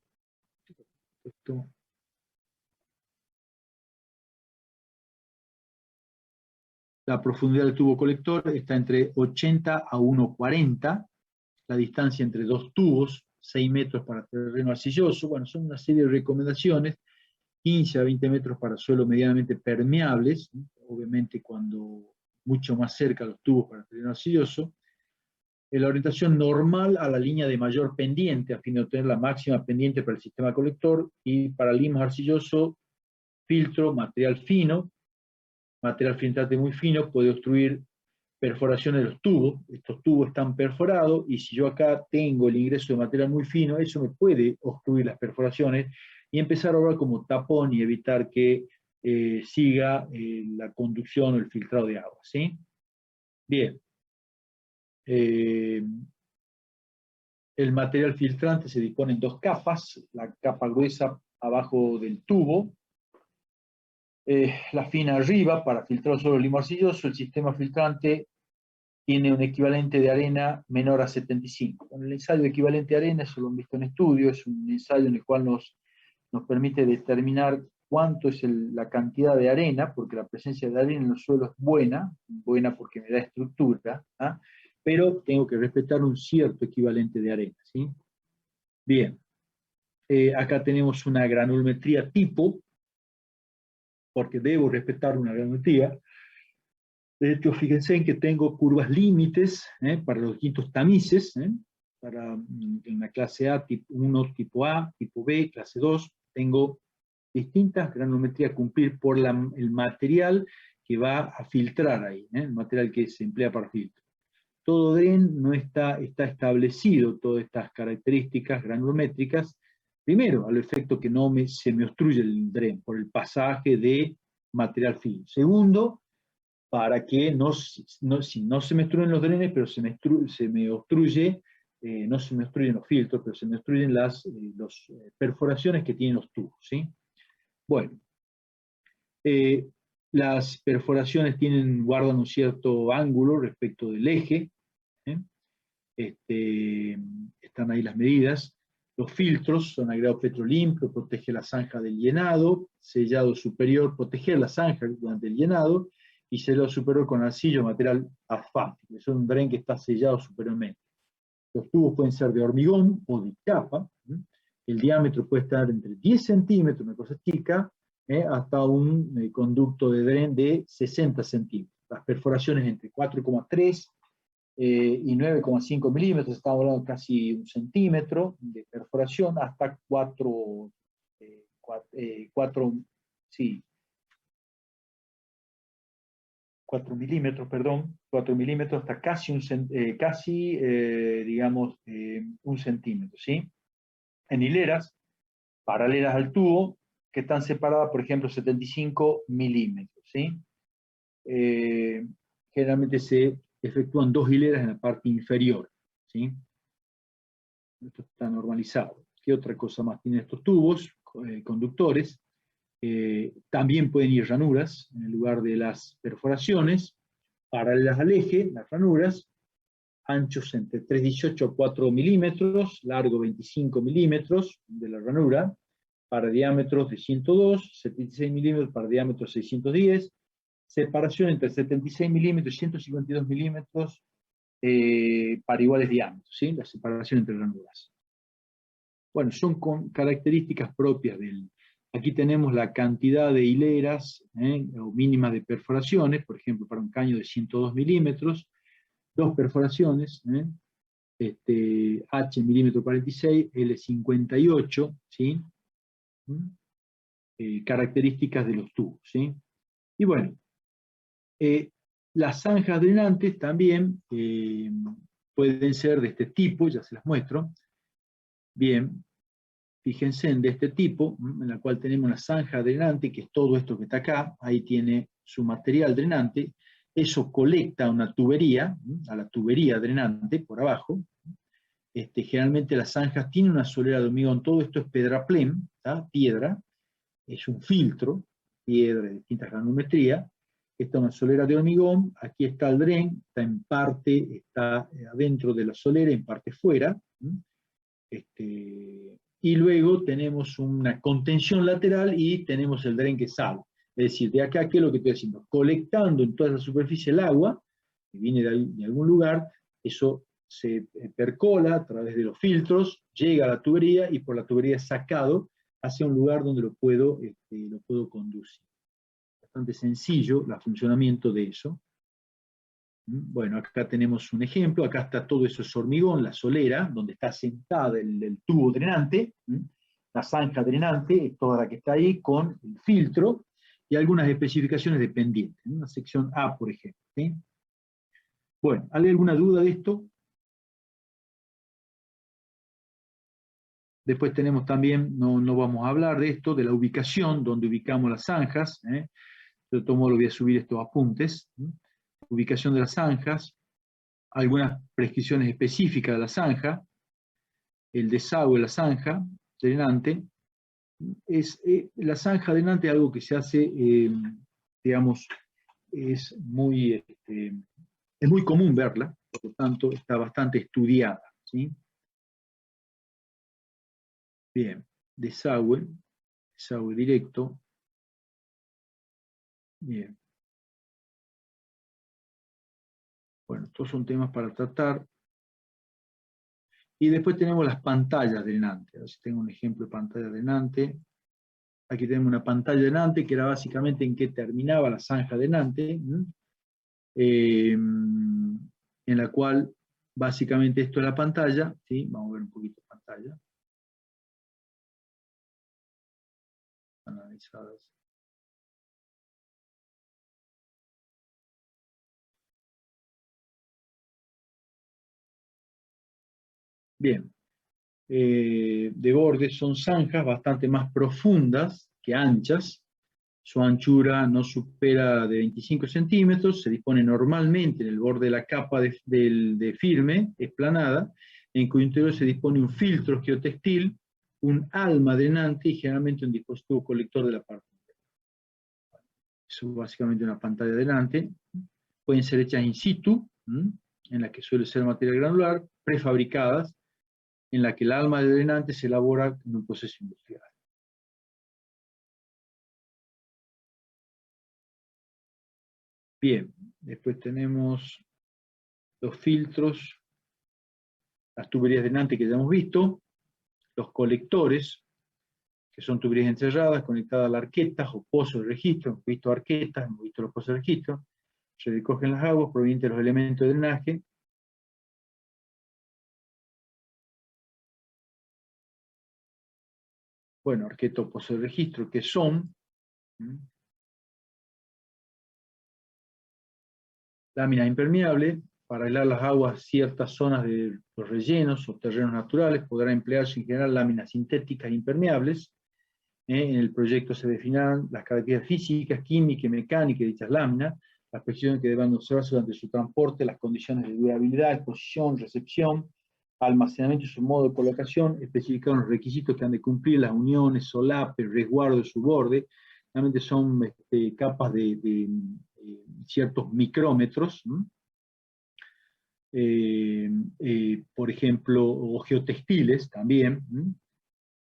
la La profundidad del tubo colector está entre 80 a 1,40, la distancia entre dos tubos, 6 metros para terreno arcilloso. Bueno, son una serie de recomendaciones, 15 a 20 metros para suelos medianamente permeables, ¿no? Obviamente cuando mucho más cerca los tubos para terreno arcilloso. La orientación normal a la línea de mayor pendiente, a fin de obtener la máxima pendiente para el sistema colector, y para limos arcilloso, filtro, material filtrante muy fino, puede obstruir perforaciones de los tubos. Estos tubos están perforados, y si yo acá tengo el ingreso de material muy fino, eso me puede obstruir las perforaciones y empezar a obrar como tapón y evitar que siga la conducción o el filtrado de agua, ¿sí? Bien. El material filtrante se dispone en dos capas, la capa gruesa abajo del tubo, la fina arriba para filtrar solo el limo arcilloso. El sistema filtrante tiene un equivalente de arena menor a 75. Bueno, el ensayo de equivalente de arena, eso lo han visto en estudio, es un ensayo en el cual nos permite determinar cuánto es la cantidad de arena, porque la presencia de arena en los suelos es buena porque me da estructura, ¿ah? Pero tengo que respetar un cierto equivalente de arena, ¿sí? Bien, acá tenemos una granulometría tipo, porque debo respetar una granulometría. De hecho, fíjense en que tengo curvas límites para los distintos tamices, para en la clase A, tipo 1, tipo A, tipo B, clase 2, tengo distintas granulometrías a cumplir por el material que va a filtrar ahí, el material que se emplea para filtro. Todo DREN no está establecido, todas estas características granulométricas, primero, al efecto que se me obstruye el DREN por el pasaje de material fino. Segundo, para que si no se me obstruyen los drenes, pero se me obstruye, no se me obstruyen los filtros, pero se me obstruyen las perforaciones que tienen los tubos, ¿sí? Bueno, las perforaciones guardan un cierto ángulo respecto del eje, están ahí las medidas. Los filtros son agregado petrolimpio, protege la zanja del llenado, sellado superior, proteger la zanja durante el llenado, y sellado superior con arcillo, material asfáltico. Es un dren que está sellado superiormente. Los tubos pueden ser de hormigón o de capa. El diámetro puede estar entre 10 centímetros, una cosa chica, hasta un conducto de dren de 60 centímetros. Las perforaciones entre 4,3 y 9,5 milímetros, estamos hablando casi 1 centímetro de perforación, hasta 4 milímetros, perdón, 4 milímetros hasta casi, digamos, 1 centímetro, ¿sí? En hileras paralelas al tubo, que están separadas, por ejemplo, 75 milímetros, ¿sí? Generalmente se efectúan 2 hileras en la parte inferior, ¿sí? Esto está normalizado. ¿Qué otra cosa más tienen estos tubos conductores? También pueden ir ranuras en el lugar de las perforaciones, paralelas al eje, las ranuras, anchos entre 3,18 a 4 milímetros, largo 25 milímetros de la ranura, para diámetros de 102, 76 milímetros para diámetros 610, separación entre 76 milímetros y 152 milímetros para iguales diámetros, ¿sí? La separación entre ranuras. Bueno, son características propias del... Aquí tenemos la cantidad de hileras o mínimas de perforaciones, por ejemplo, para un caño de 102 milímetros, 2 perforaciones, H milímetro 46, L 58, ¿sí? Características de los tubos, ¿sí? Y bueno, las zanjas drenantes también pueden ser de este tipo, ya se las muestro. Bien, fíjense en de este tipo, en la cual tenemos una zanja drenante, que es todo esto que está acá, ahí tiene su material drenante, eso colecta a una tubería, a la tubería drenante por abajo. Generalmente las zanjas tienen una solera de hormigón, todo esto es pedraplén, piedra, es un filtro, piedra de distintas granulometrías. Esta es una solera de hormigón, aquí está el dren, está en parte, está adentro de la solera, en parte fuera. Y luego tenemos una contención lateral y tenemos el dren que sale. Es decir, de acá, ¿qué es lo que estoy haciendo? Colectando en toda esa superficie el agua, que viene de algún lugar, eso se percola a través de los filtros, llega a la tubería y por la tubería es sacado hacia un lugar donde lo puedo conducir. Bastante sencillo el funcionamiento de eso. Bueno, acá tenemos un ejemplo, acá está todo eso es hormigón, la solera, donde está sentada el tubo drenante, la zanja drenante, es toda la que está ahí con el filtro y algunas especificaciones dependientes, una sección A, por ejemplo. ¿Sí? Bueno, ¿hay alguna duda de esto? Después tenemos también, no vamos a hablar de esto, de la ubicación, donde ubicamos las zanjas. De todo modo, voy a subir estos apuntes. Ubicación de las zanjas, algunas prescripciones específicas de la zanja, el desagüe de la zanja drenante. La zanja drenante es algo que se hace, digamos, es muy común verla, por lo tanto está bastante estudiada. ¿Sí? Bien, desagüe directo. Bien. Bueno, estos son temas para tratar. Y después tenemos las pantallas drenantes. A ver si tengo un ejemplo de pantalla drenante. Aquí tenemos una pantalla drenante que era básicamente en que terminaba la zanja drenante, en la cual básicamente esto es la pantalla. ¿Sí? Vamos a ver un poquito de pantalla. Analizadas. Bien. De borde son zanjas bastante más profundas que anchas. Su anchura no supera de 25 centímetros, se dispone normalmente en el borde de la capa de firme, esplanada, en cuyo interior se dispone un filtro geotextil, un alma drenante y generalmente un dispositivo colector de la parte interna. Eso es básicamente una pantalla drenante. Pueden ser hechas in situ, en la que suele ser material granular, prefabricadas, en la que el alma de drenante se elabora en un proceso industrial. Bien, después tenemos los filtros, las tuberías drenantes que ya hemos visto, los colectores, que son tuberías encerradas conectadas a las arquetas o pozos de registro. Hemos visto arquetas, hemos visto los pozos de registro. Se recogen las aguas provenientes de los elementos de drenaje. Bueno, arquetas o pozos de registro, que son láminas impermeables. Para aislar las aguas ciertas zonas de los rellenos o terrenos naturales podrá emplearse en general láminas sintéticas impermeables. En el proyecto se definirán las características físicas, químicas y mecánicas de dichas láminas, las precisiones que deberán observarse durante su transporte, las condiciones de durabilidad, exposición, recepción, almacenamiento y su modo de colocación, especificar los requisitos que han de cumplir las uniones, solapes, resguardo de su borde. Realmente son capas de ciertos micrómetros, por ejemplo, o geotextiles también,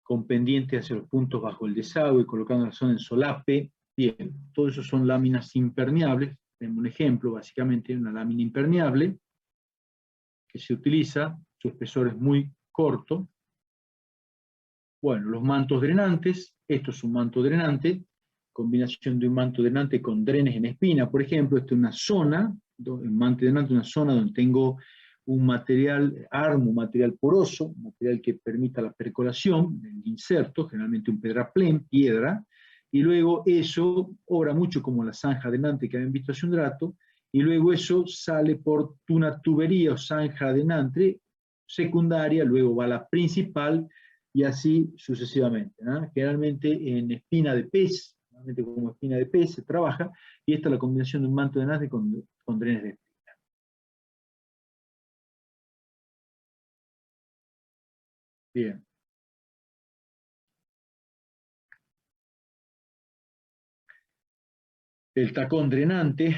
con pendiente hacia los puntos bajo el desagüe, colocando la zona en solape. Bien, todo eso son láminas impermeables. Tenemos un ejemplo, básicamente, una lámina impermeable que se utiliza, su espesor es muy corto. Bueno, los mantos drenantes, esto es un manto drenante, combinación de un manto drenante con drenes en espina, por ejemplo. Esta es una zona, un manto drenante, una zona donde tengo un material, armo, un material poroso, un material que permita la percolación del inserto, generalmente un pedraplén, piedra, y luego eso obra mucho como la zanja drenante que habían visto hace un rato, y luego eso sale por una tubería o zanja drenante secundaria, luego va a la principal, y así sucesivamente, ¿no? Generalmente en espina de pez, generalmente como espina de pez se trabaja, y esta es la combinación de un manto drenante con drenes de espina. Bien. El tacón drenante,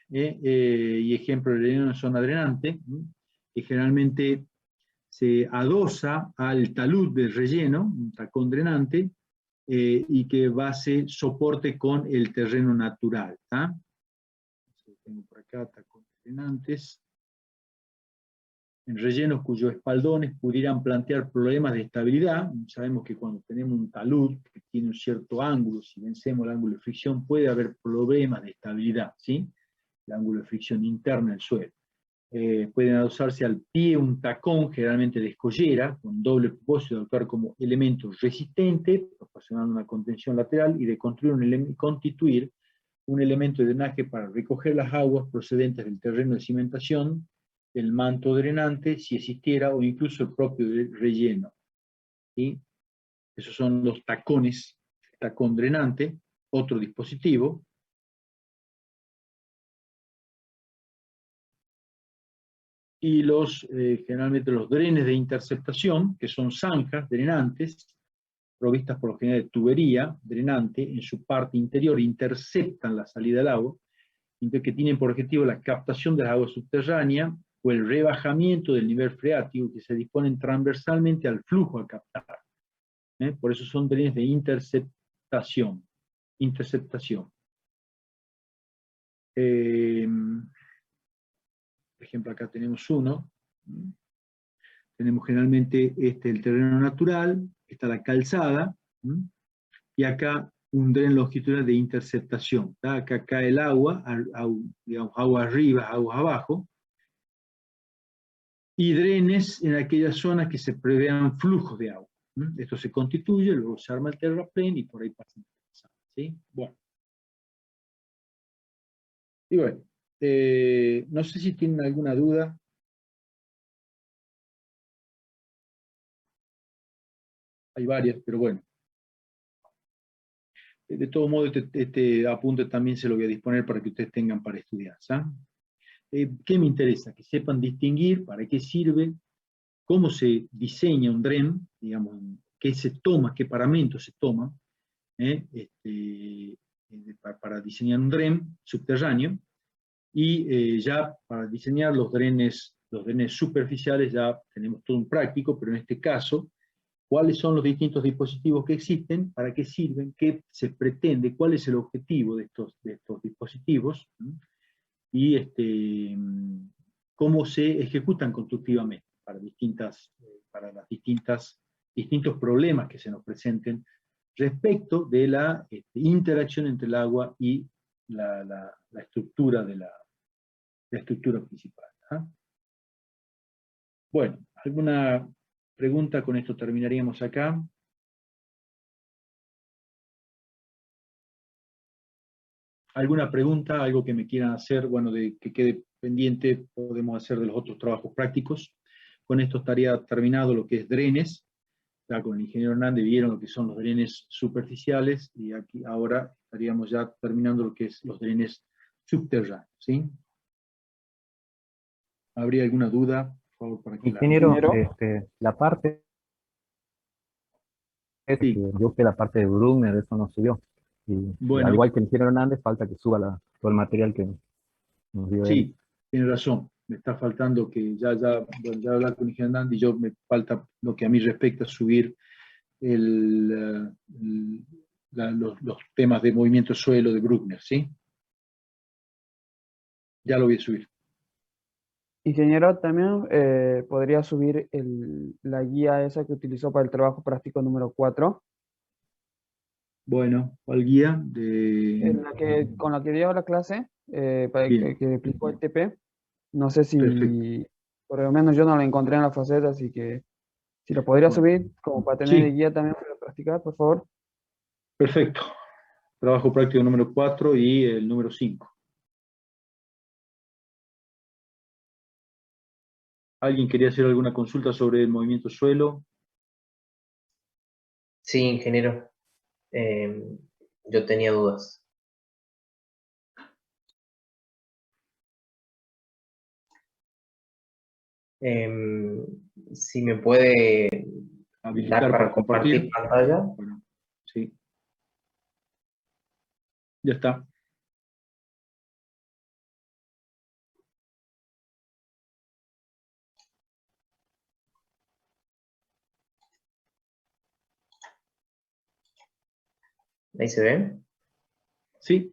y ejemplo de una zona drenante, que generalmente se adosa al talud del relleno, un tacón drenante, y que base soporte con el terreno natural. Tengo por acá tacones drenantes. En rellenos cuyos espaldones pudieran plantear problemas de estabilidad. Sabemos que cuando tenemos un talud que tiene un cierto ángulo, si vencemos el ángulo de fricción, puede haber problemas de estabilidad, ¿sí? El ángulo de fricción interna del suelo. Pueden adosarse al pie un tacón, generalmente de escollera, con doble propósito de actuar como elemento resistente, proporcionando una contención lateral, y de constituir un elemento de drenaje para recoger las aguas procedentes del terreno de cimentación, el manto drenante, si existiera, o incluso el propio relleno. ¿Sí? Esos son los tacones, tacón drenante, otro dispositivo. Y generalmente los drenes de interceptación, que son zanjas drenantes, provistas por lo general de tubería drenante, en su parte interior interceptan la salida del agua, que tienen por objetivo la captación de las aguas subterráneas o el rebajamiento del nivel freático, que se disponen transversalmente al flujo a captar. Por eso son drenes de interceptación. Por ejemplo, acá tenemos uno. Tenemos generalmente el terreno natural, está la calzada, y acá un dren longitudinal de interceptación. Acá cae el agua, digamos, agua arriba, agua abajo, y drenes en aquellas zonas que se prevean flujos de agua. Esto se constituye, luego se arma el terraplén y por ahí pasa. ¿Sí? Bueno. Y bueno, no sé si tienen alguna duda. Hay varias, pero bueno. De todo modo, este apunte también se lo voy a disponer para que ustedes tengan para estudiar. ¿Qué me interesa? Que sepan distinguir para qué sirve, cómo se diseña un DREM, digamos, qué se toma, qué paramentos se toma para diseñar un DREM subterráneo, y ya para diseñar los drenes superficiales ya tenemos todo un práctico, pero en este caso, cuáles son los distintos dispositivos que existen, para qué sirven, qué se pretende, cuál es el objetivo de estos dispositivos, y cómo se ejecutan constructivamente para las distintos problemas que se nos presenten respecto de la interacción entre el agua y la estructura la estructura principal. Bueno, ¿alguna pregunta? Con esto terminaríamos acá. ¿Alguna pregunta? ¿Algo que me quieran hacer? Bueno, que quede pendiente, podemos hacer de los otros trabajos prácticos. Con esto estaría terminado lo que es drenes. Ya con el ingeniero Hernández vieron lo que son los drenes superficiales, y aquí ahora estaríamos ya terminando lo que es los drenes subterráneos. ¿Sí? ¿Habría alguna duda? Por favor, para que Ingeniero, la... la parte, Sí. yo busqué la parte de Brunner, eso no subió. Y al Bueno, igual que el ingeniero Hernández, falta que suba todo el material que nos dio él. sí, tiene razón. Me está faltando que bueno, ya hablar con el ingeniero Hernández, y yo me falta lo que a mí respecta subir los temas de movimiento suelo de Bruckner, ¿sí? Ya lo voy a subir. Ingeniero, también podría subir la guía esa que utilizó para el trabajo práctico número 4, Bueno, ¿cuál guía? con la que dio la clase, para Bien, que explicó el TP. No sé perfecto. si, por lo menos yo no la encontré en la faceta, así que si lo podría Bueno, subir como para tener de sí, guía también para practicar, por favor. perfecto. Trabajo práctico número 4 y el número 5. ¿Alguien quería hacer alguna consulta sobre el movimiento suelo? Sí, ingeniero. Yo tenía dudas. Em, si me puede dar Habilitar para para compartir compartir. pantalla. Bueno, sí, ya está. Ahí se ve. Sí,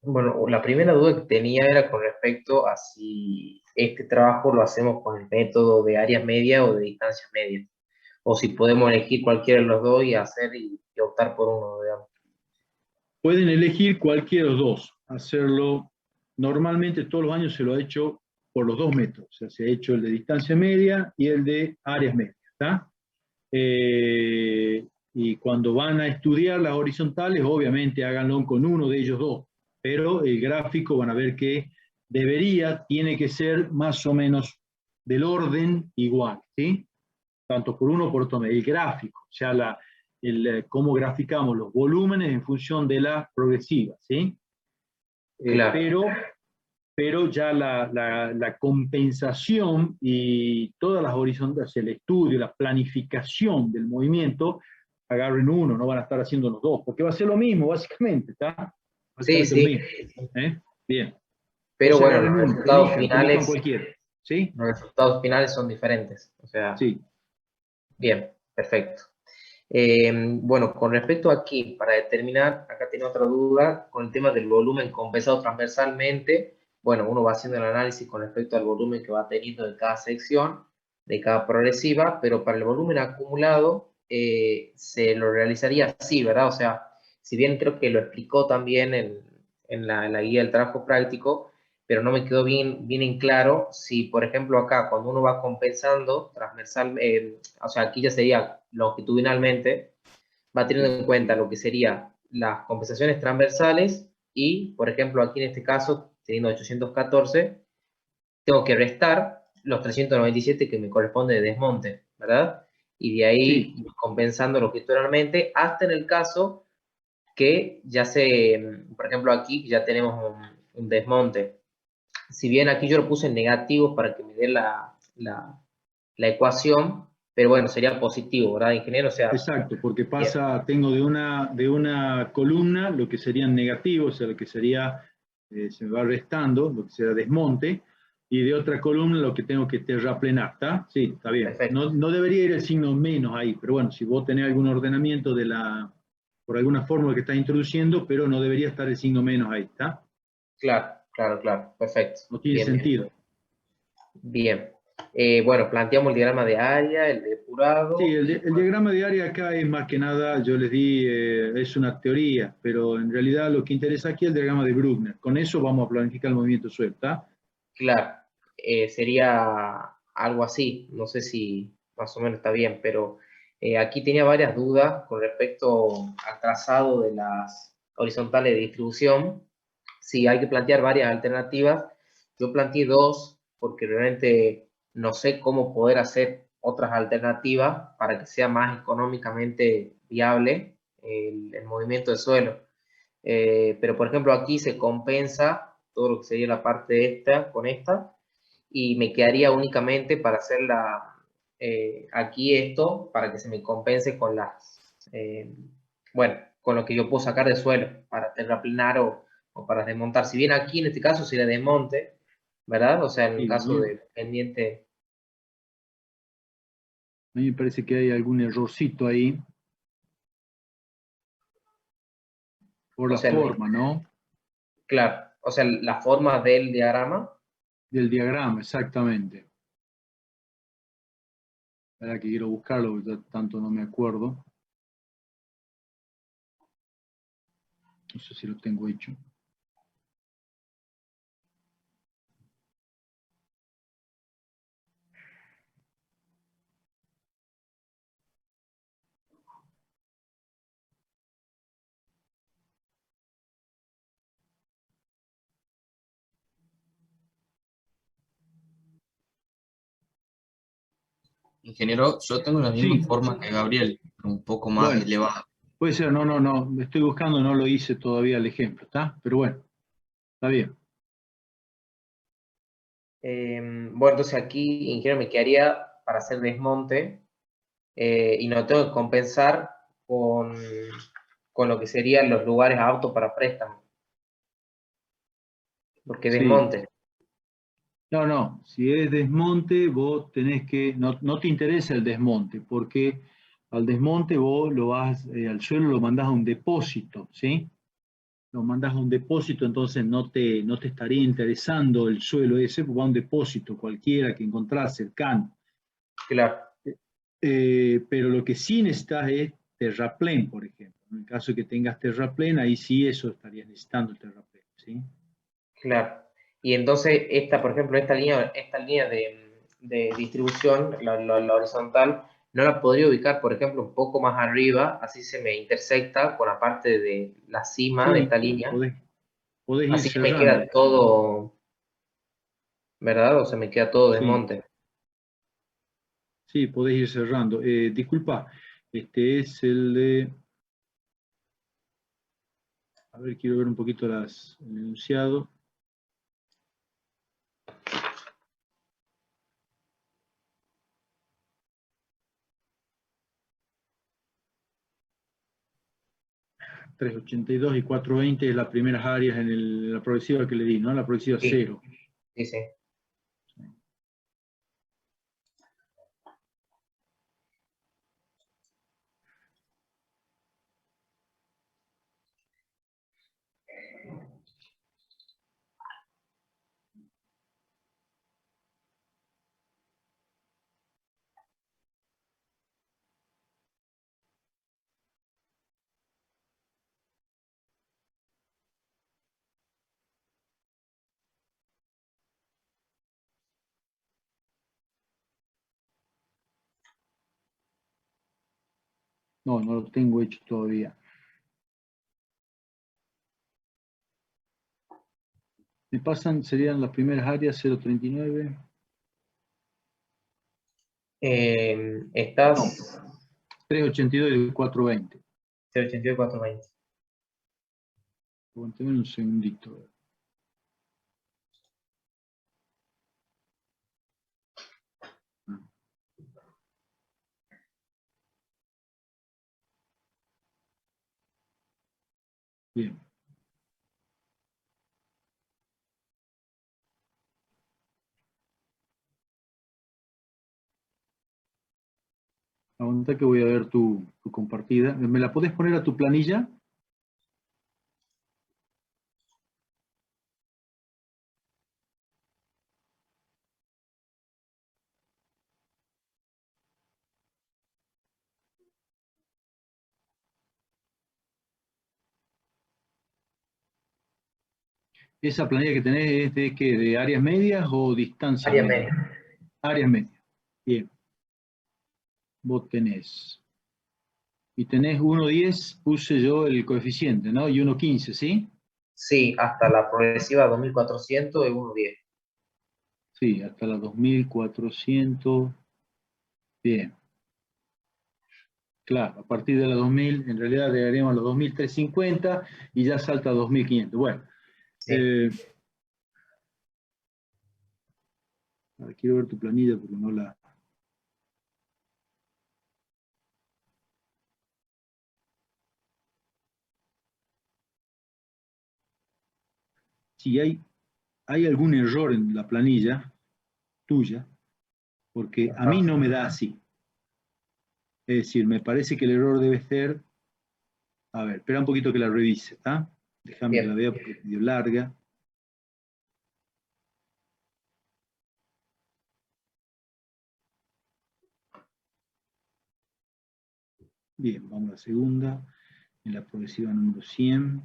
Bueno, la primera duda que tenía era con respecto a si este trabajo lo hacemos con el método de áreas medias o de distancias medias, o si podemos elegir cualquiera de los dos y hacer y optar por uno, digamos. pueden elegir cualquiera de los dos. Hacerlo, normalmente todos los años se lo ha hecho por los dos métodos. O sea, se ha hecho el de distancia media y el de áreas medias. ¿Está? Y cuando van a estudiar las horizontales, obviamente háganlo con uno de ellos dos, pero el gráfico van a ver que tiene que ser más o menos del orden igual, ¿sí? Tanto por uno por otro, el gráfico, o sea, cómo graficamos los volúmenes en función de la progresiva, ¿sí? Claro. Pero ya la compensación y todas las horizontales, el estudio, la planificación del movimiento, agarren uno, no van a estar haciendo los dos, porque va a ser lo mismo, básicamente, ¿está? Sí, Básicamente lo sí. mismo. Bien. Pero Entonces bueno, agarren los uno, resultados elijan finales, cualquiera. ¿Sí? los resultados finales son diferentes. O sea, Sí. bien, perfecto. Bueno, con respecto aquí, para determinar, acá tiene otra duda, con el tema del volumen compensado transversalmente. Bueno, uno va haciendo el análisis con respecto al volumen que va teniendo de cada sección, de cada progresiva, pero para el volumen acumulado se lo realizaría así, ¿verdad? O sea, si bien creo que lo explicó también en la guía del trabajo práctico, pero no me quedó bien en claro si, por ejemplo, acá, cuando uno va compensando transversalmente, o sea, aquí ya sería longitudinalmente, va teniendo en cuenta lo que serían las compensaciones transversales y, por ejemplo, aquí en este caso, teniendo 814, tengo que restar los 397 que me corresponde de desmonte, ¿verdad? Y de ahí Sí. compensando longitudinalmente hasta en el caso que ya se, por ejemplo, aquí ya tenemos un desmonte. Si bien aquí yo lo puse en negativo para que me dé la ecuación, pero bueno, sería positivo, ¿verdad, ingeniero? O sea, Exacto, porque bien, tengo de una columna lo que serían negativos, o sea, lo que sería, se me va restando, lo que será desmonte, y de otra columna lo que tengo que terraplenar, ¿está? Sí, está bien. perfecto. No debería ir el signo menos ahí, pero bueno, si vos tenés algún ordenamiento por alguna fórmula que estás introduciendo, pero no debería estar el signo menos ahí, ¿está? Claro, claro, claro, perfecto. No tiene Bien, bien. sentido. Bien. Bueno, planteamos el diagrama de área, el Sí, depurado, y el bueno, diagrama de área acá es más que nada, yo les di, es una teoría, pero en realidad lo que interesa aquí es el diagrama de Bruckner. Con eso vamos a planificar el movimiento suelto, ¿está? claro, sería algo así, no sé si más o menos está bien, pero aquí tenía varias dudas con respecto al trazado de las horizontales de distribución. Sí, hay que plantear varias alternativas. Yo planteé dos porque realmente no sé cómo poder hacer otras alternativas para que sea más económicamente viable el movimiento de suelo. Pero por ejemplo aquí se compensa todo lo que sería la parte esta con esta y me quedaría únicamente para hacer aquí esto para que se me compense con bueno, con lo que yo puedo sacar del suelo para terraplenar o para desmontar. Si bien aquí en este caso sería desmonte, ¿verdad? O sea, en el Sí, caso de pendiente, a mí me parece que hay algún errorcito ahí por o la sea, forma, ¿no? claro, o sea, la forma del diagrama, Del diagrama, exactamente. Espera que quiero buscarlo, porque ya tanto no me acuerdo. No sé si lo tengo hecho. Ingeniero, yo tengo la misma Sí, forma que Gabriel, pero un poco más bueno, elevada. puede ser, no, me estoy buscando, no lo hice todavía el ejemplo, ¿está? Pero bueno, está bien. bueno, entonces aquí, ingeniero, me quedaría para hacer desmonte y no tengo que compensar con lo que serían los lugares aptos para préstamo, porque Sí. desmonte. No, si es desmonte, vos tenés que, no te interesa el desmonte, porque Al desmonte vos lo vas, al suelo lo mandás a un depósito, ¿sí? Lo mandás a un depósito, entonces no te estaría interesando el suelo ese, pues va a un depósito cualquiera que encontrás cercano. Claro, Pero lo que sí necesitas es terraplén, por ejemplo. En el caso de que tengas terraplén, ahí sí eso estarías necesitando el terraplén, ¿sí? claro. Y entonces, por ejemplo, esta línea de distribución, la horizontal, no la podría ubicar, por ejemplo, un poco más arriba, así se me intersecta con la parte de la cima de Sí, esta línea. podés ir Así que me cerrando. queda todo, ¿verdad? O se me queda todo de Sí, monte. sí, podés ir cerrando. Disculpa, este es el de... A ver, quiero ver un poquito el enunciado. $382 y $420 es las primeras áreas en la progresiva que le di, ¿no? La progresiva Sí. 0. Sí, sí. No, no lo tengo hecho todavía. Me pasan, serían las primeras áreas 039. Estás 382 y 420. 082, 420. Aguantame un segundito. Bien. Aguanta que voy a ver tu compartida. ¿Me la podés poner a tu planilla? ¿Esa planilla que tenés es de qué? ¿De áreas medias o distancia Área media? media. Áreas medias. Bien. Vos tenés. Y tenés 1,10, puse yo el coeficiente, ¿no? Y 1,15, ¿sí? Sí, hasta la progresiva 2400 es 110. Sí, hasta las 2400. Bien. Claro, a partir de las 2000, en realidad llegaríamos a los 2350 y ya salta a 2500. Bueno, Sí. quiero ver tu planilla porque no la... Si hay algún error en la planilla tuya, porque a mí no me da así. Es decir, me parece que el error debe ser... A ver, espera un poquito que la revise, ¿está? Déjame que la Bien. vea porque es medio larga. Bien, vamos a la segunda, en la progresiva número 100.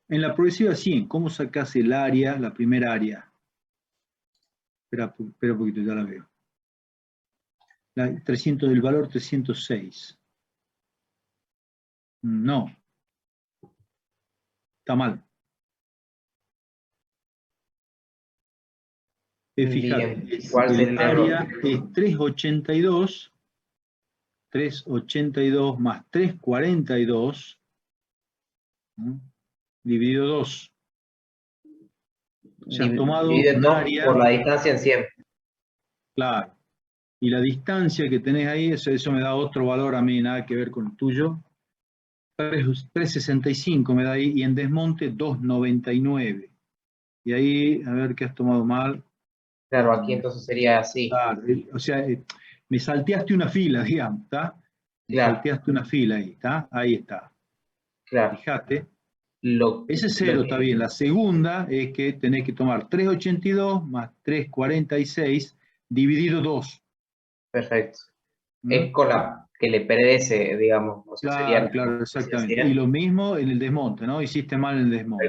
En la progresiva 100, ¿cómo sacás el área, la primera área? Espera un poquito, ya la veo. 300 del valor 306. No. Está mal. Fíjate, Bien. ¿Cuál sería el el error? área es 382 más 342, ¿no? Dividido 2. Se ha tomado Divide un 2 área, por la distancia en 100. claro, y la distancia que tenés ahí, eso me da otro valor a mí, nada que ver con el tuyo. 3,65 me da ahí, y en desmonte 2,99. Y ahí, a ver qué has tomado mal. Claro, aquí entonces sería así. Claro, o sea, me salteaste una fila, digamos, ¿está? Me Claro, salteaste una fila ahí, ¿está? Ahí está. claro. Fíjate. Lo, Ese lo cero está que, bien. La segunda es que tenés que tomar 3,82 más 3,46 dividido 2. perfecto. ¿Mm? Es con la que le predece, digamos, o sea, sería Claro, la claro, distancia exactamente. Y 100. lo mismo en el desmonte, ¿no? Hiciste mal en el desmonte.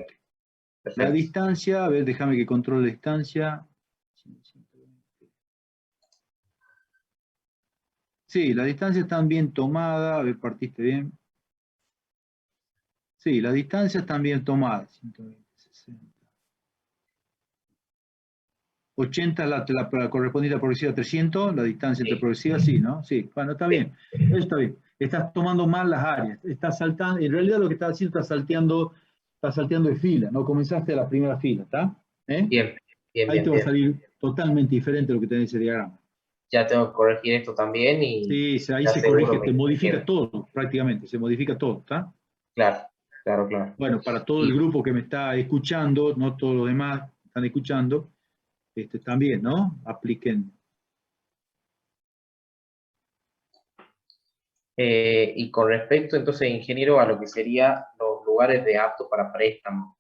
La Perfecto. distancia, a ver, déjame que controle la distancia. Sí, la distancia está bien tomada. A ver, partiste bien. Sí, la distancia está bien tomada. 120, 60. 80 la correspondiente a progresiva 300, la distancia entre Sí, progresivas, sí, ¿no? Sí, bueno, está bien. Eso está bien. Estás tomando mal las áreas. Estás saltando, en realidad lo que estás haciendo, estás salteando de fila. No comenzaste a la primera fila, ¿está? ¿Eh? bien, bien, Ahí te bien, va a bien. salir totalmente diferente lo que tenés en ese diagrama. Ya tengo que corregir esto también y Sí, ahí ya se seguro corrige, te me modifica quedo. todo, prácticamente, se modifica todo, ¿está? Claro, claro, claro. Bueno, para todo el Y grupo que me está escuchando, no todos los demás están escuchando, también, ¿no? Apliquen. y con respecto entonces, ingeniero, a lo que serían los lugares de apto para préstamo,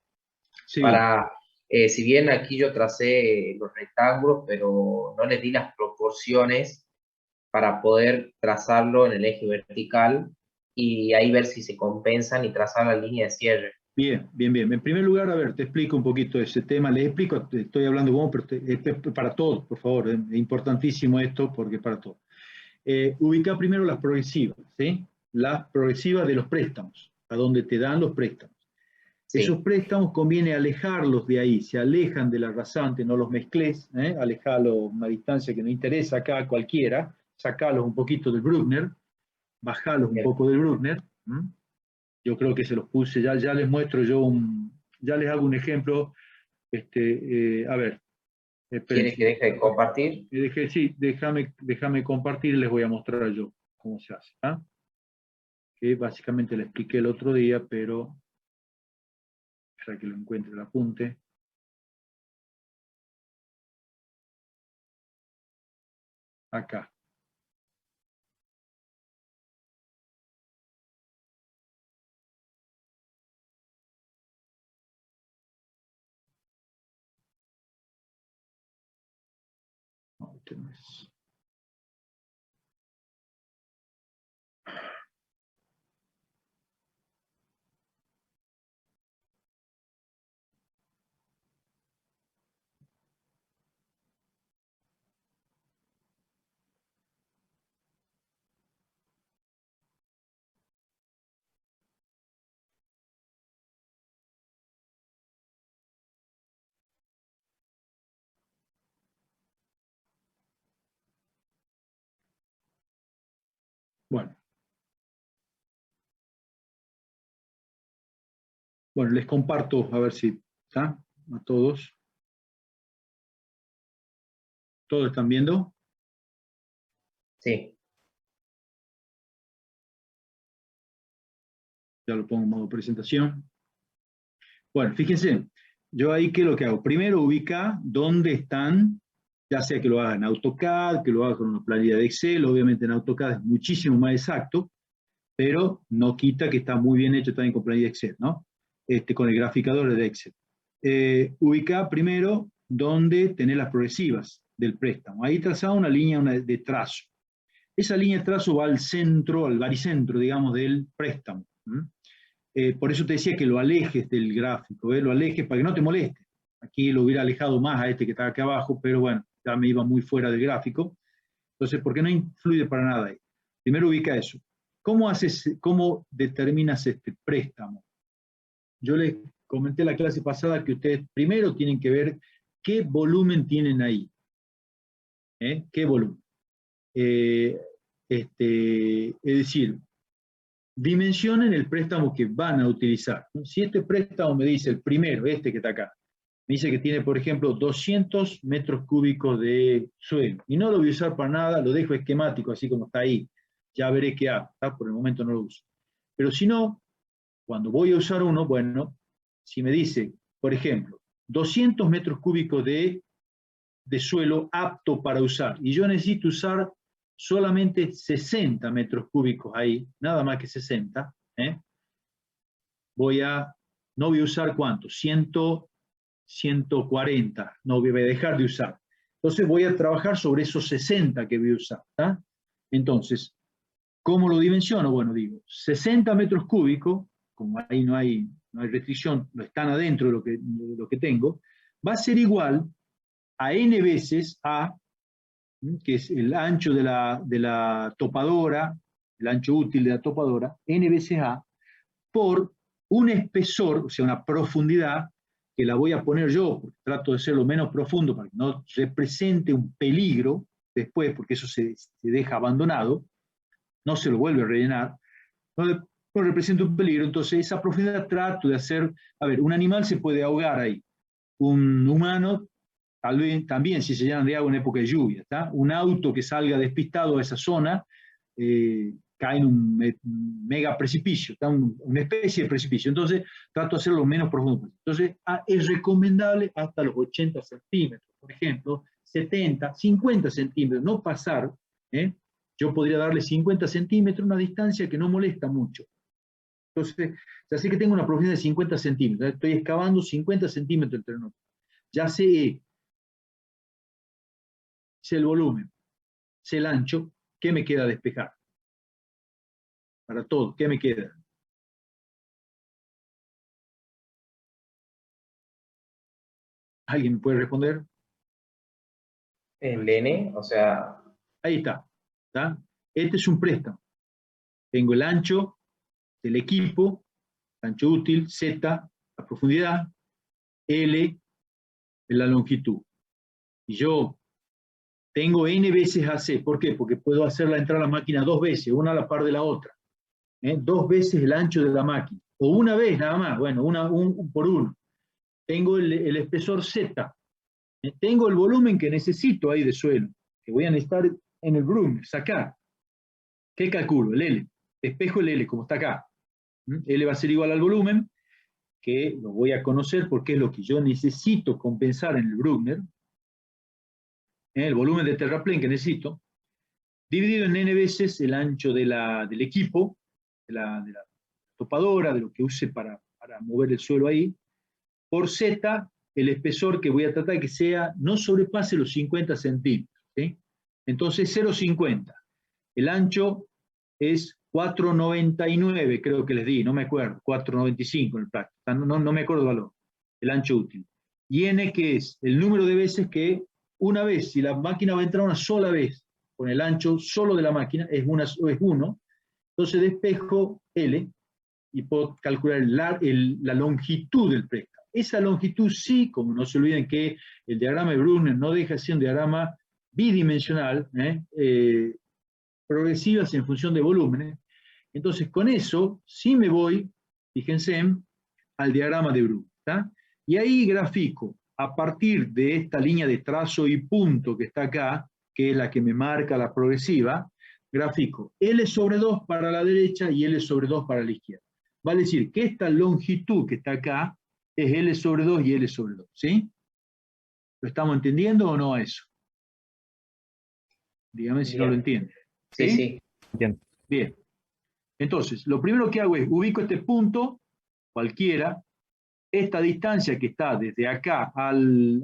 Sí, para, si bien aquí yo tracé los rectángulos, pero no les di las proporciones para poder trazarlo en el eje vertical y ahí ver si se compensan y trazar la línea de cierre. bien, bien, bien. En primer lugar, a ver, te explico un poquito ese tema. Les explico, estoy hablando como, pero es para todos, por favor. Es importantísimo esto porque es para todos. Ubica primero las progresivas, ¿sí? Las progresivas de los préstamos, a donde te dan los préstamos. Esos Sí, préstamos conviene alejarlos de ahí, se alejan de la rasante, no los mezcles, alejalos a una distancia que no interesa acá a cualquiera, sacalos un poquito del Bruckner, bajalos un bien. poco del Bruckner. Yo creo que se los puse, ya les muestro yo ya les hago un ejemplo. A ver, ¿Quiere que espérense. deje de compartir? Sí, déjame compartir y les voy a mostrar yo cómo se hace. Que básicamente le expliqué el otro día, pero para que lo encuentre el apunte. Acá. No, este no es. Bueno, les comparto, a ver si está a todos. ¿Todos están viendo? Sí, Ya lo pongo en modo presentación. Bueno, fíjense, yo ahí qué es lo que hago. Primero ubica dónde están, ya sea que lo haga en AutoCAD, que lo haga con una planilla de Excel. Obviamente en AutoCAD es muchísimo más exacto, pero no quita que está muy bien hecho también con planilla de Excel, ¿no? Con el graficador de Excel. Ubica primero dónde tenés las progresivas del préstamo. Ahí trazaba una línea de trazo. Esa línea de trazo va al centro, al baricentro, digamos, del préstamo. Por eso te decía que lo alejes del gráfico, lo alejes para que no te moleste. Aquí lo hubiera alejado más a este que está acá abajo, pero bueno, ya me iba muy fuera del gráfico. Entonces, ¿por qué no influye para nada ahí? Primero ubica eso. ¿Cómo determinas este préstamo? Yo les comenté la clase pasada que ustedes primero tienen que ver qué volumen tienen ahí. ¿Qué volumen? Es decir, dimensionen el préstamo que van a utilizar. Si este préstamo me dice el primero, este que está acá, me dice que tiene, por ejemplo, 200 metros cúbicos de suelo, y no lo voy a usar para nada, lo dejo esquemático, así como está ahí, ya veré qué hago, ¿tá? Por el momento no lo uso. Pero si no, cuando voy a usar uno, bueno, si me dice, por ejemplo, 200 metros cúbicos de suelo apto para usar, y yo necesito usar solamente 60 metros cúbicos ahí, nada más que 60, no voy a usar ¿cuánto? 140, no voy a dejar de usar. Entonces voy a trabajar sobre esos 60 que voy a usar, ¿tá? Entonces, ¿cómo lo dimensiono? Bueno, digo, 60 metros cúbicos, como ahí no hay restricción, no están adentro de lo que tengo, va a ser igual a n veces a, que es el ancho de la topadora, el ancho útil de la topadora, n veces a, por un espesor, o sea, una profundidad, que la voy a poner yo, porque trato de ser lo menos profundo para que no represente un peligro después, porque eso se deja abandonado, no se lo vuelve a rellenar, no representa un peligro. Entonces esa profundidad trato de hacer, a ver, un animal se puede ahogar ahí, un humano tal vez también, si se llenan de agua en época de lluvia, ¿tá? Un auto que salga despistado a esa zona cae en un mega precipicio, ¿tá? Una especie de precipicio. Entonces trato de hacerlo lo menos profundo. Entonces es recomendable hasta los 80 centímetros, por ejemplo, 70, 50 centímetros, no pasar, yo podría darle 50 centímetros, una distancia que no molesta mucho. Entonces, ya sé que tengo una profundidad de 50 centímetros, estoy excavando 50 centímetros el terreno. Ya sé el volumen, sé el ancho, ¿qué me queda despejar? Para todo, ¿qué me queda? ¿Alguien me puede responder? El N, o sea... Ahí está, ¿tá? Este es un préstamo. Tengo el ancho del equipo, ancho útil, Z, la profundidad, L, la longitud. Y yo tengo n veces AC. ¿Por qué? Porque puedo hacerla entrar a la máquina 2 veces, una a la par de la otra. 2 veces el ancho de la máquina. O una vez nada más, bueno, un por uno. Tengo el espesor Z. Tengo el volumen que necesito ahí de suelo, que voy a necesitar en el Brugner, sacar. ¿Qué calculo? El L. Despejo el L, como está acá. L va a ser igual al volumen, que lo voy a conocer porque es lo que yo necesito compensar en el Brugner, el volumen de terraplén que necesito, dividido en n veces el ancho del equipo, de la topadora, de lo que use para mover el suelo ahí, por Z, el espesor que voy a tratar de que sea, no sobrepase los 50 centímetros. ¿Sí? Entonces 0,50. El ancho es 4,99, creo que les di, no me acuerdo, 4,95 en el práctico, no me acuerdo el valor, el ancho útil. Y n, que es el número de veces que, una vez, si la máquina va a entrar una sola vez, con el ancho solo de la máquina, es 1, entonces despejo L, y puedo calcular la longitud del préstamo. Esa longitud sí, como no se olviden que el diagrama de Brugner no deja de ser un diagrama bidimensional, progresivas en función de volúmenes. Entonces, con eso, sí me voy, fíjense, al diagrama de Brugner. ¿Tá? Y ahí grafico, a partir de esta línea de trazo y punto que está acá, que es la que me marca la progresiva, grafico L sobre 2 para la derecha y L sobre 2 para la izquierda. Vale decir que esta longitud que está acá es L sobre 2 y L sobre 2. ¿Sí? ¿Lo estamos entendiendo o no a eso? Dígame si no lo entienden. Sí, sí. Bien. Bien. Entonces, lo primero que hago es ubico este punto, cualquiera, esta distancia que está desde acá al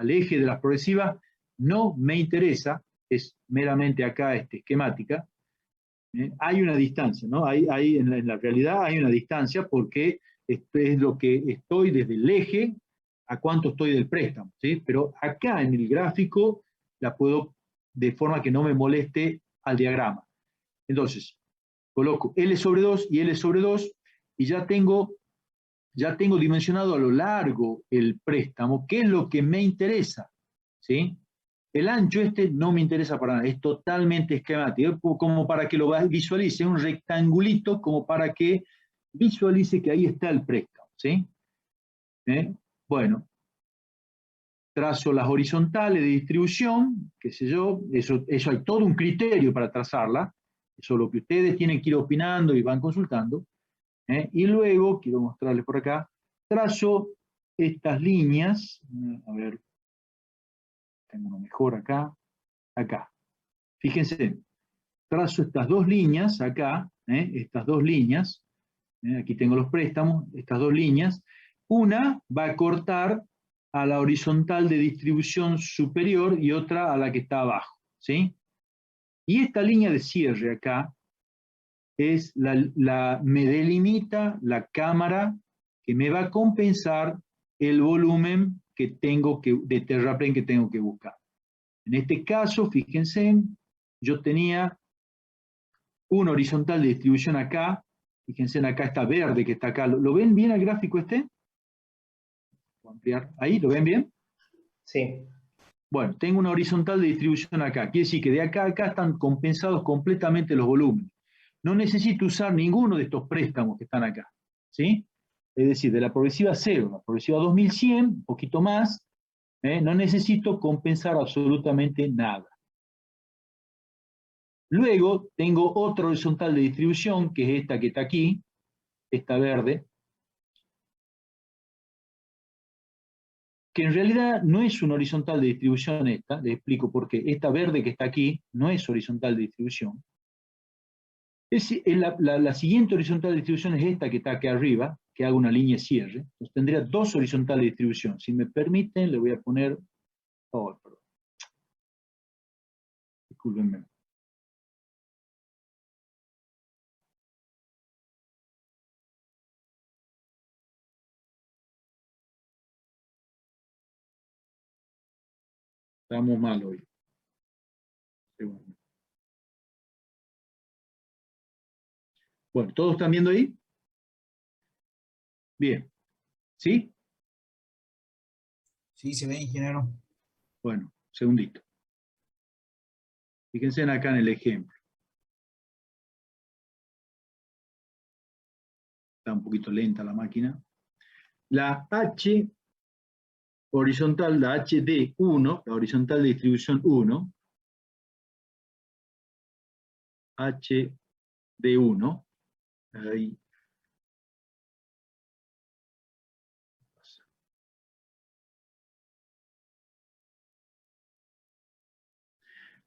eje de las progresivas no me interesa, es meramente acá esquemática. Hay una distancia, ¿no? En la realidad hay una distancia porque esto es lo que estoy desde el eje a cuánto estoy del préstamo, ¿sí? Pero acá en el gráfico la puedo de forma que no me moleste al diagrama. Entonces, coloco L sobre 2 y L sobre 2 y ya tengo dimensionado a lo largo el préstamo, que es lo que me interesa, ¿sí? El ancho no me interesa para nada, es totalmente esquemático, como para que lo visualice, un rectangulito, como para que visualice que ahí está el préstamo, ¿sí? Bueno, trazo las horizontales de distribución, qué sé yo, eso hay todo un criterio para trazarla, eso es lo que ustedes tienen que ir opinando y van consultando, y luego, quiero mostrarles por acá, trazo estas líneas, a ver, tengo uno mejor acá, fíjense, trazo estas dos líneas acá, estas dos líneas, aquí tengo los préstamos, estas dos líneas, una va a cortar a la horizontal de distribución superior y otra a la que está abajo, ¿sí? Y esta línea de cierre acá me delimita la cámara que me va a compensar el volumen de terraplén que tengo que buscar. En este caso, fíjense, yo tenía una horizontal de distribución acá, fíjense acá está verde que está acá, ¿lo ven bien el gráfico este? Voy a ampliar, ahí, ¿lo ven bien? Sí. Bueno, tengo una horizontal de distribución acá, quiere decir que de acá a acá están compensados completamente los volúmenes. No necesito usar ninguno de estos préstamos que están acá, ¿sí? Es decir, de la progresiva 0 a la progresiva 2100, un poquito más, no necesito compensar absolutamente nada. Luego tengo otra horizontal de distribución, que es esta que está aquí, esta verde, que en realidad no es una horizontal de distribución esta, les explico por qué. Esta verde que está aquí no es horizontal de distribución. La siguiente horizontal de distribución es esta que está aquí arriba, que hago una línea de cierre. Entonces tendría dos horizontales de distribución. Si me permiten, le voy a poner... Oh, perdón. Discúlpenme. Estamos mal hoy. Segundo. Bueno, ¿todos están viendo ahí? Bien. ¿Sí? Sí, se ve, ingeniero. Bueno, segundito. Fíjense acá en el ejemplo. Está un poquito lenta la máquina. La H horizontal, la HD1, la horizontal de distribución 1, HD1, ahí.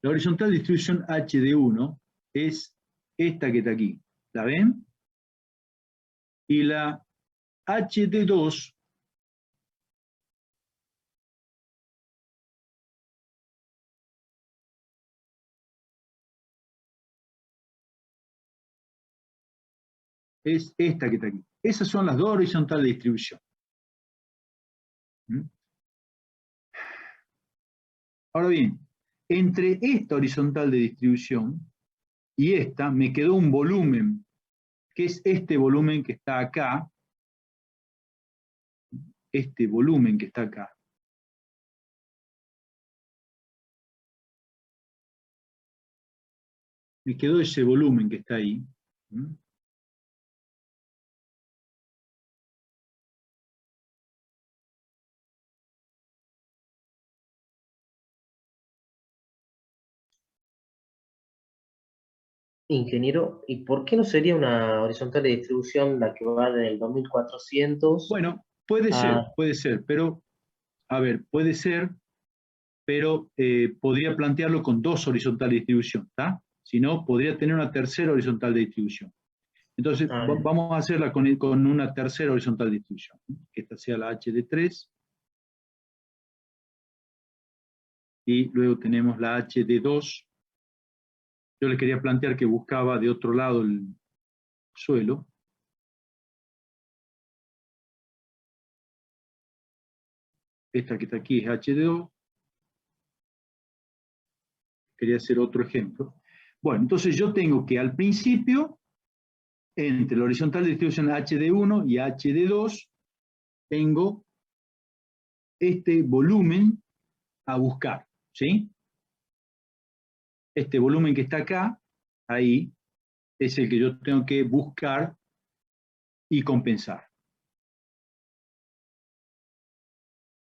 La horizontal de distribución HD1 es esta que está aquí. ¿La ven? Y la HD2 es esta que está aquí. Esas son las dos horizontales de distribución. Ahora bien, entre esta horizontal de distribución y esta me quedó un volumen, que es este volumen que está acá, este volumen que está acá. Me quedó ese volumen que está ahí. Ingeniero, ¿y por qué no sería una horizontal de distribución la que va del 2400 Bueno, puede ser, pero, a ver, puede ser, pero podría plantearlo con dos horizontales de distribución, ¿está? Si no, podría tener una tercera horizontal de distribución. Entonces, vamos a hacerla con una tercera horizontal de distribución, que esta sea la HD3, y luego tenemos la HD2. Yo le quería plantear que buscaba de otro lado el suelo. Esta que está aquí es HD2. Quería hacer otro ejemplo. Bueno, entonces yo tengo que al principio, entre la horizontal de distribución HD1 y HD2, tengo este volumen a buscar, ¿sí? Este volumen que está acá, ahí, es el que yo tengo que buscar y compensar.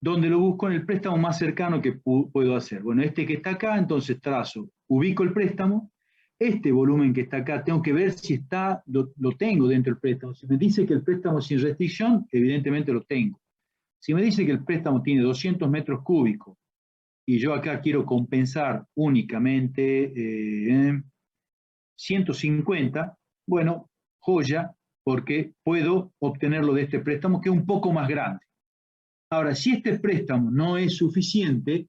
¿Dónde lo busco? En el préstamo más cercano que puedo hacer. Bueno, este que está acá, entonces trazo, ubico el préstamo, este volumen que está acá, tengo que ver si está, lo tengo dentro del préstamo. Si me dice que el préstamo es sin restricción, evidentemente lo tengo. Si me dice que el préstamo tiene 200 metros cúbicos y yo acá quiero compensar únicamente 150, bueno, joya, porque puedo obtenerlo de este préstamo que es un poco más grande. Ahora, si este préstamo no es suficiente,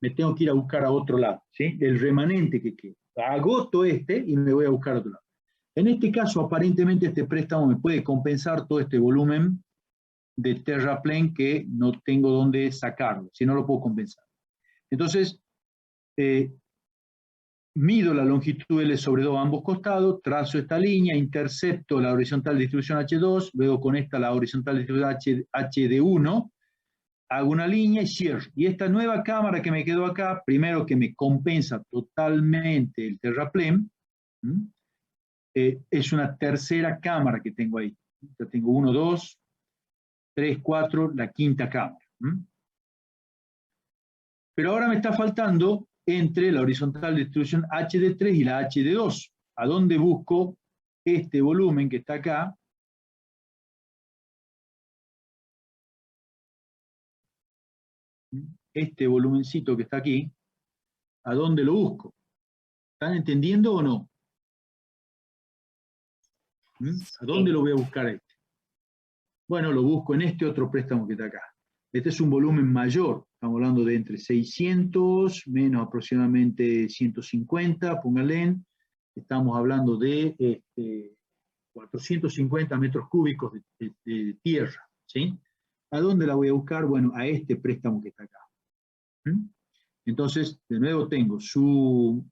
me tengo que ir a buscar a otro lado, ¿sí? El remanente que queda. Agoto este y me voy a buscar a otro lado. En este caso, aparentemente, este préstamo me puede compensar todo este volumen de terraplén que no tengo dónde sacarlo, si no lo puedo compensar. Entonces, mido la longitud L sobre 2 a ambos costados, trazo esta línea, intercepto la horizontal de distribución H2, luego con esta la horizontal de distribución H de 1, hago una línea y cierro. Y esta nueva cámara que me quedó acá, primero que me compensa totalmente el terraplén, es una tercera cámara que tengo ahí. Ya tengo 1, 2, 3, 4, la quinta cámara. Pero ahora me está faltando entre la horizontal de distribución H de 3 y la H de 2. ¿A dónde busco este volumen que está acá? Este volumencito que está aquí, ¿a dónde lo busco? ¿Están entendiendo o no? ¿A dónde lo voy a buscar este? Bueno, lo busco en este otro préstamo que está acá. Este es un volumen mayor, estamos hablando de entre 600 menos aproximadamente 150, pónganle, estamos hablando de 450 metros cúbicos de tierra, ¿sí? ¿A dónde la voy a buscar? Bueno, a este préstamo que está acá. Entonces, de nuevo tengo su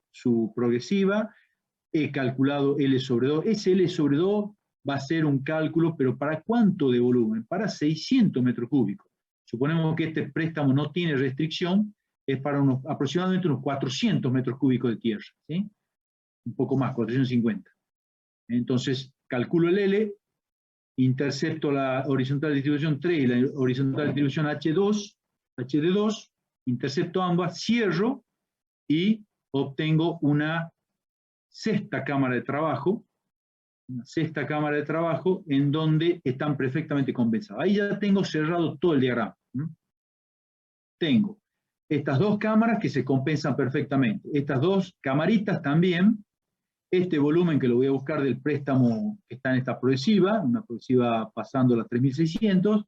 progresiva, he calculado L sobre 2, ese L sobre 2 va a ser un cálculo, pero ¿para cuánto de volumen? Para 600 metros cúbicos. Suponemos que este préstamo no tiene restricción, es para aproximadamente unos 400 metros cúbicos de tierra, ¿sí? Un poco más, 450. Entonces, calculo el L, intercepto la horizontal de distribución 3 y la horizontal de distribución H2, H de 2, intercepto ambas, cierro y obtengo una sexta cámara de trabajo, en donde están perfectamente compensadas. Ahí ya tengo cerrado todo el diagrama. Tengo estas dos cámaras que se compensan perfectamente, estas dos camaritas también, este volumen que lo voy a buscar del préstamo que está en esta progresiva, una progresiva pasando las 3600,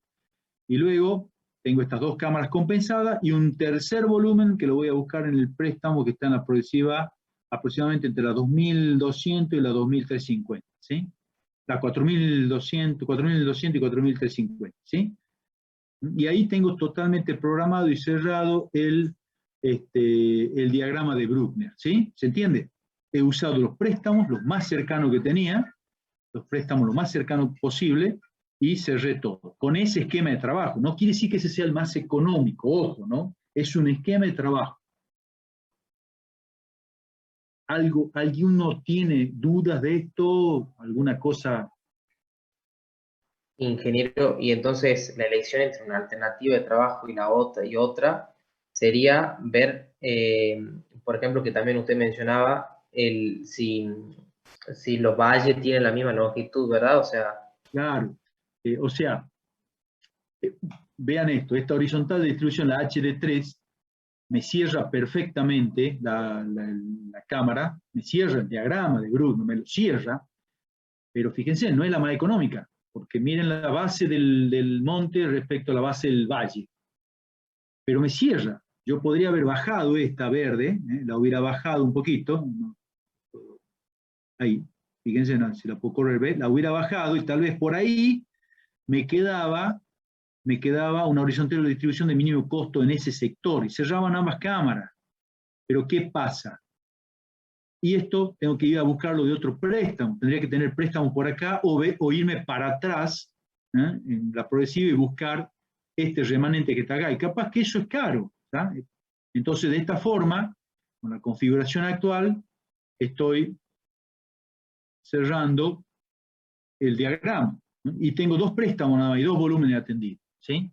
y luego tengo estas dos cámaras compensadas y un tercer volumen que lo voy a buscar en el préstamo que está en la progresiva aproximadamente entre la 2200 y la 2350, ¿sí? La 4200 y 4350, ¿sí? Y ahí tengo totalmente programado y cerrado el diagrama de Bruckner, ¿sí? ¿Se entiende? He usado los préstamos, los más cercanos que tenía, los préstamos lo más cercano posible, y cerré todo. Con ese esquema de trabajo. No quiere decir que ese sea el más económico, ojo, ¿no? Es un esquema de trabajo. ¿Alguno tiene dudas de esto? ¿Alguna cosa? Ingeniero, y entonces la elección entre una alternativa de trabajo y la otra sería ver, por ejemplo, que también usted mencionaba, si los valles tienen la misma longitud, ¿verdad? O sea... Claro. Vean esto, esta horizontal de distribución, la H de 3, me cierra perfectamente la cámara, me cierra el diagrama de Bruckner, me lo cierra, pero fíjense, no es la más económica, porque miren la base del monte respecto a la base del valle, pero me cierra. Yo podría haber bajado esta verde, la hubiera bajado un poquito, ahí, fíjense, no, si la puedo correr, la hubiera bajado y tal vez por ahí me quedaba una horizontal de distribución de mínimo costo en ese sector y cerraban ambas cámaras. Pero ¿qué pasa? Y esto tengo que ir a buscarlo de otro préstamo. Tendría que tener préstamo por acá o irme para atrás en la progresiva y buscar este remanente que está acá. Y capaz que eso es caro. ¿sí? Entonces, de esta forma, con la configuración actual, estoy cerrando el diagrama. ¿no? Y tengo dos préstamos nada más y dos volúmenes atendidos. ¿sí?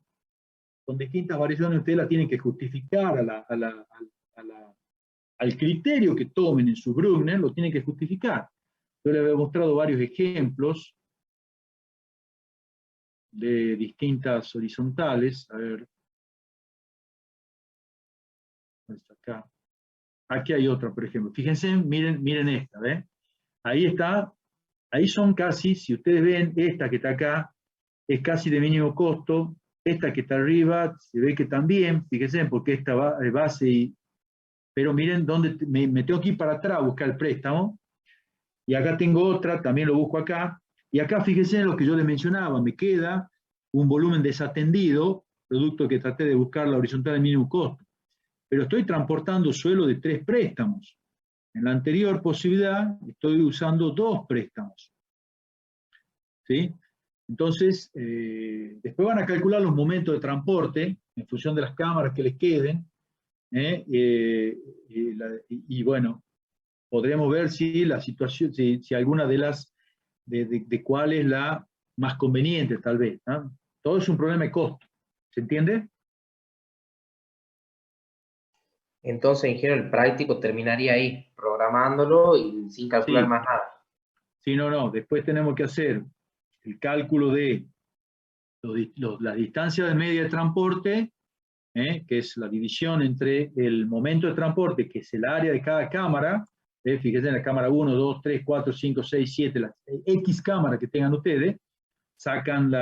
con distintas variaciones, ustedes la tienen que justificar al criterio que tomen en su Bruckner, lo tienen que justificar. Yo les había mostrado varios ejemplos de distintas horizontales. A ver. Acá. Aquí hay otra, por ejemplo. Fíjense, miren esta, ¿ves? Ahí está, ahí son casi, si ustedes ven, esta que está acá, es casi de mínimo costo. Esta que está arriba, se ve que también, fíjense, porque esta base y... Pero miren dónde me tengo que ir para atrás a buscar el préstamo. Y acá tengo otra, también lo busco acá. Y acá fíjense en lo que yo les mencionaba, me queda un volumen desatendido, producto que traté de buscar la horizontal de mínimo costo. Pero estoy transportando suelo de 3 préstamos. En la anterior posibilidad estoy usando 2 préstamos. ¿Sí? Entonces, después van a calcular los momentos de transporte en función de las cámaras que les queden. Y bueno, podremos ver si la situación, si alguna de las, de cuál es la más conveniente, tal vez, ¿no? Todo es un problema de costo. ¿Se entiende? Entonces, ingeniero, el práctico terminaría ahí, programándolo y sin calcular Sí. más nada. Sí, no. Después tenemos que hacer el cálculo de las distancias de media de transporte, que es la división entre el momento de transporte, que es el área de cada cámara. Fíjense en la cámara 1, 2, 3, 4, 5, 6, 7, las X cámaras que tengan ustedes, sacan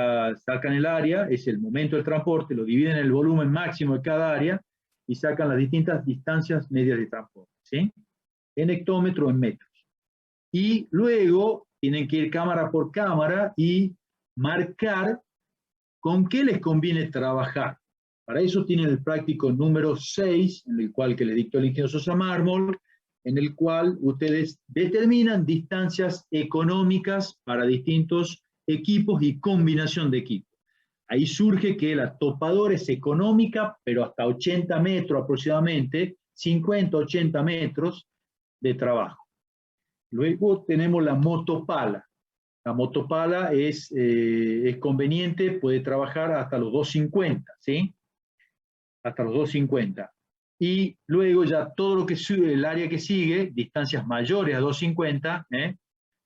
el área, es el momento del transporte, lo dividen en el volumen máximo de cada área y sacan las distintas distancias medias de transporte, ¿sí? En hectómetro o en metros. Y luego tienen que ir cámara por cámara y marcar con qué les conviene trabajar. Para eso tienen el práctico número 6, en el cual que les dictó el ingeniero Sosa Mármol, en el cual ustedes determinan distancias económicas para distintos equipos y combinación de equipos. Ahí surge que la topadora es económica, pero hasta 80 metros aproximadamente, 50, 80 metros de trabajo. Luego tenemos la motopala. La motopala es conveniente, puede trabajar hasta los 250, ¿sí? Hasta los 250. Y luego ya todo lo que sube, el área que sigue, distancias mayores a 250,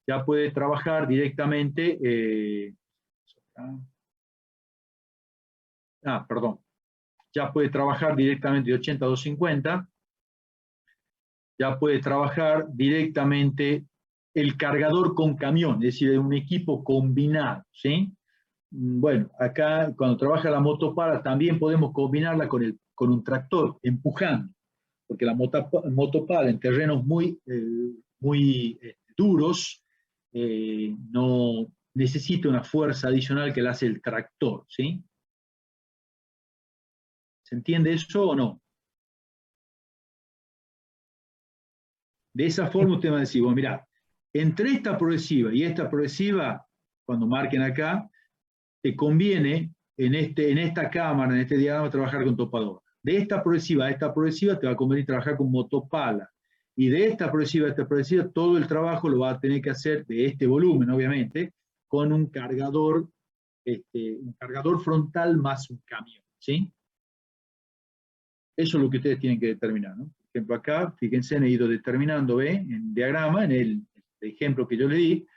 ya puede trabajar directamente, ya puede trabajar directamente de 80 a 250, ya puede trabajar directamente el cargador con camión, es decir, un equipo combinado, ¿sí? Bueno, acá cuando trabaja la motopala también podemos combinarla con un tractor, empujando, porque la motopala en terrenos muy duros no necesita una fuerza adicional que la hace el tractor, ¿sí? ¿Se entiende eso o no? De esa forma usted va a decir, bueno, mirá, entre esta progresiva y esta progresiva, cuando marquen acá, te conviene en esta cámara, en este diagrama, trabajar con topadora. De esta progresiva a esta progresiva te va a convenir trabajar con motopala. Y de esta progresiva a esta progresiva, todo el trabajo lo va a tener que hacer de este volumen, obviamente, con un cargador frontal más un camión, ¿sí? Eso es lo que ustedes tienen que determinar, ¿no? Por ejemplo, acá, fíjense, he ido determinando, ¿ve? En diagrama, en el ejemplo que yo le di,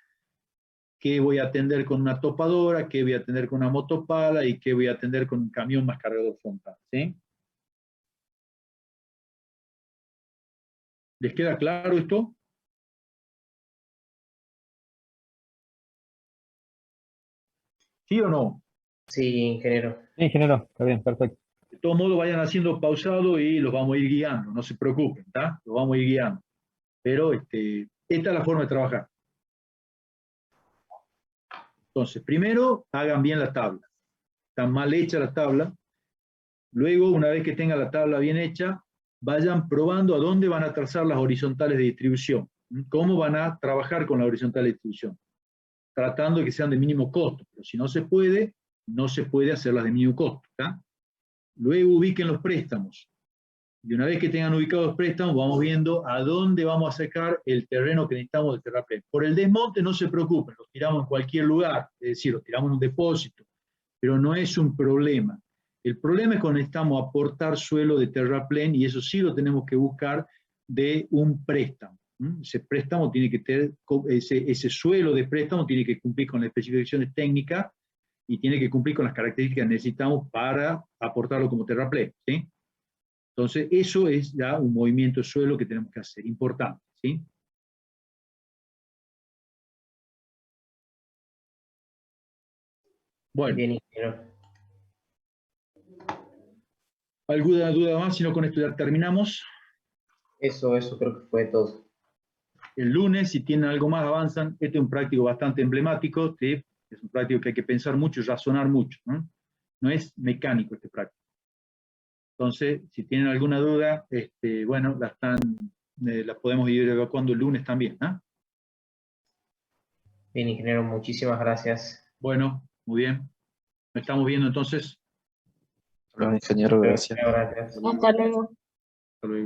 qué voy a atender con una topadora, qué voy a atender con una motopala y qué voy a atender con un camión más cargador frontal, ¿sí? ¿Les queda claro esto? ¿Sí o no? Sí, ingeniero. Sí, ingeniero, está bien, perfecto. De todo modo, vayan haciendo pausado y los vamos a ir guiando, no se preocupen, ¿está? Los vamos a ir guiando. Pero esta es la forma de trabajar. Entonces, primero, hagan bien la tabla. Está mal hecha la tabla. Luego, una vez que tengan la tabla bien hecha, vayan probando a dónde van a trazar las horizontales de distribución. ¿Cómo van a trabajar con la horizontal de distribución? Tratando de que sean de mínimo costo. Pero si no se puede, no se puede hacerlas de mínimo costo, ¿tá? Luego ubiquen los préstamos. Y una vez que tengan ubicados los préstamos, vamos viendo a dónde vamos a sacar el terreno que necesitamos de terraplén. Por el desmonte no se preocupen, los tiramos en cualquier lugar, es decir, los tiramos en un depósito, pero no es un problema. El problema es cuando necesitamos aportar suelo de terraplén, y eso sí lo tenemos que buscar de un préstamo. Ese préstamo tiene que tener, ese suelo de préstamo tiene que cumplir con las especificaciones técnicas y tiene que cumplir con las características que necesitamos para aportarlo como terraplén, ¿sí? Entonces, eso es ya un movimiento de suelo que tenemos que hacer, importante, ¿sí? Bueno, Bien, ingeniero. ¿alguna duda más? Si no, con esto ya terminamos. Eso creo que fue todo. El lunes, si tienen algo más, avanzan. Este es un práctico bastante emblemático, ¿sí? Es un práctico que hay que pensar mucho y razonar mucho, ¿no? No es mecánico este práctico. Entonces, si tienen alguna duda, bueno, las podemos ir evacuando el lunes también, ¿no? Bien, ingeniero, muchísimas gracias. Bueno, muy bien. Nos estamos viendo entonces. Hola, ingeniero, gracias. Gracias. Hasta luego. Hasta luego.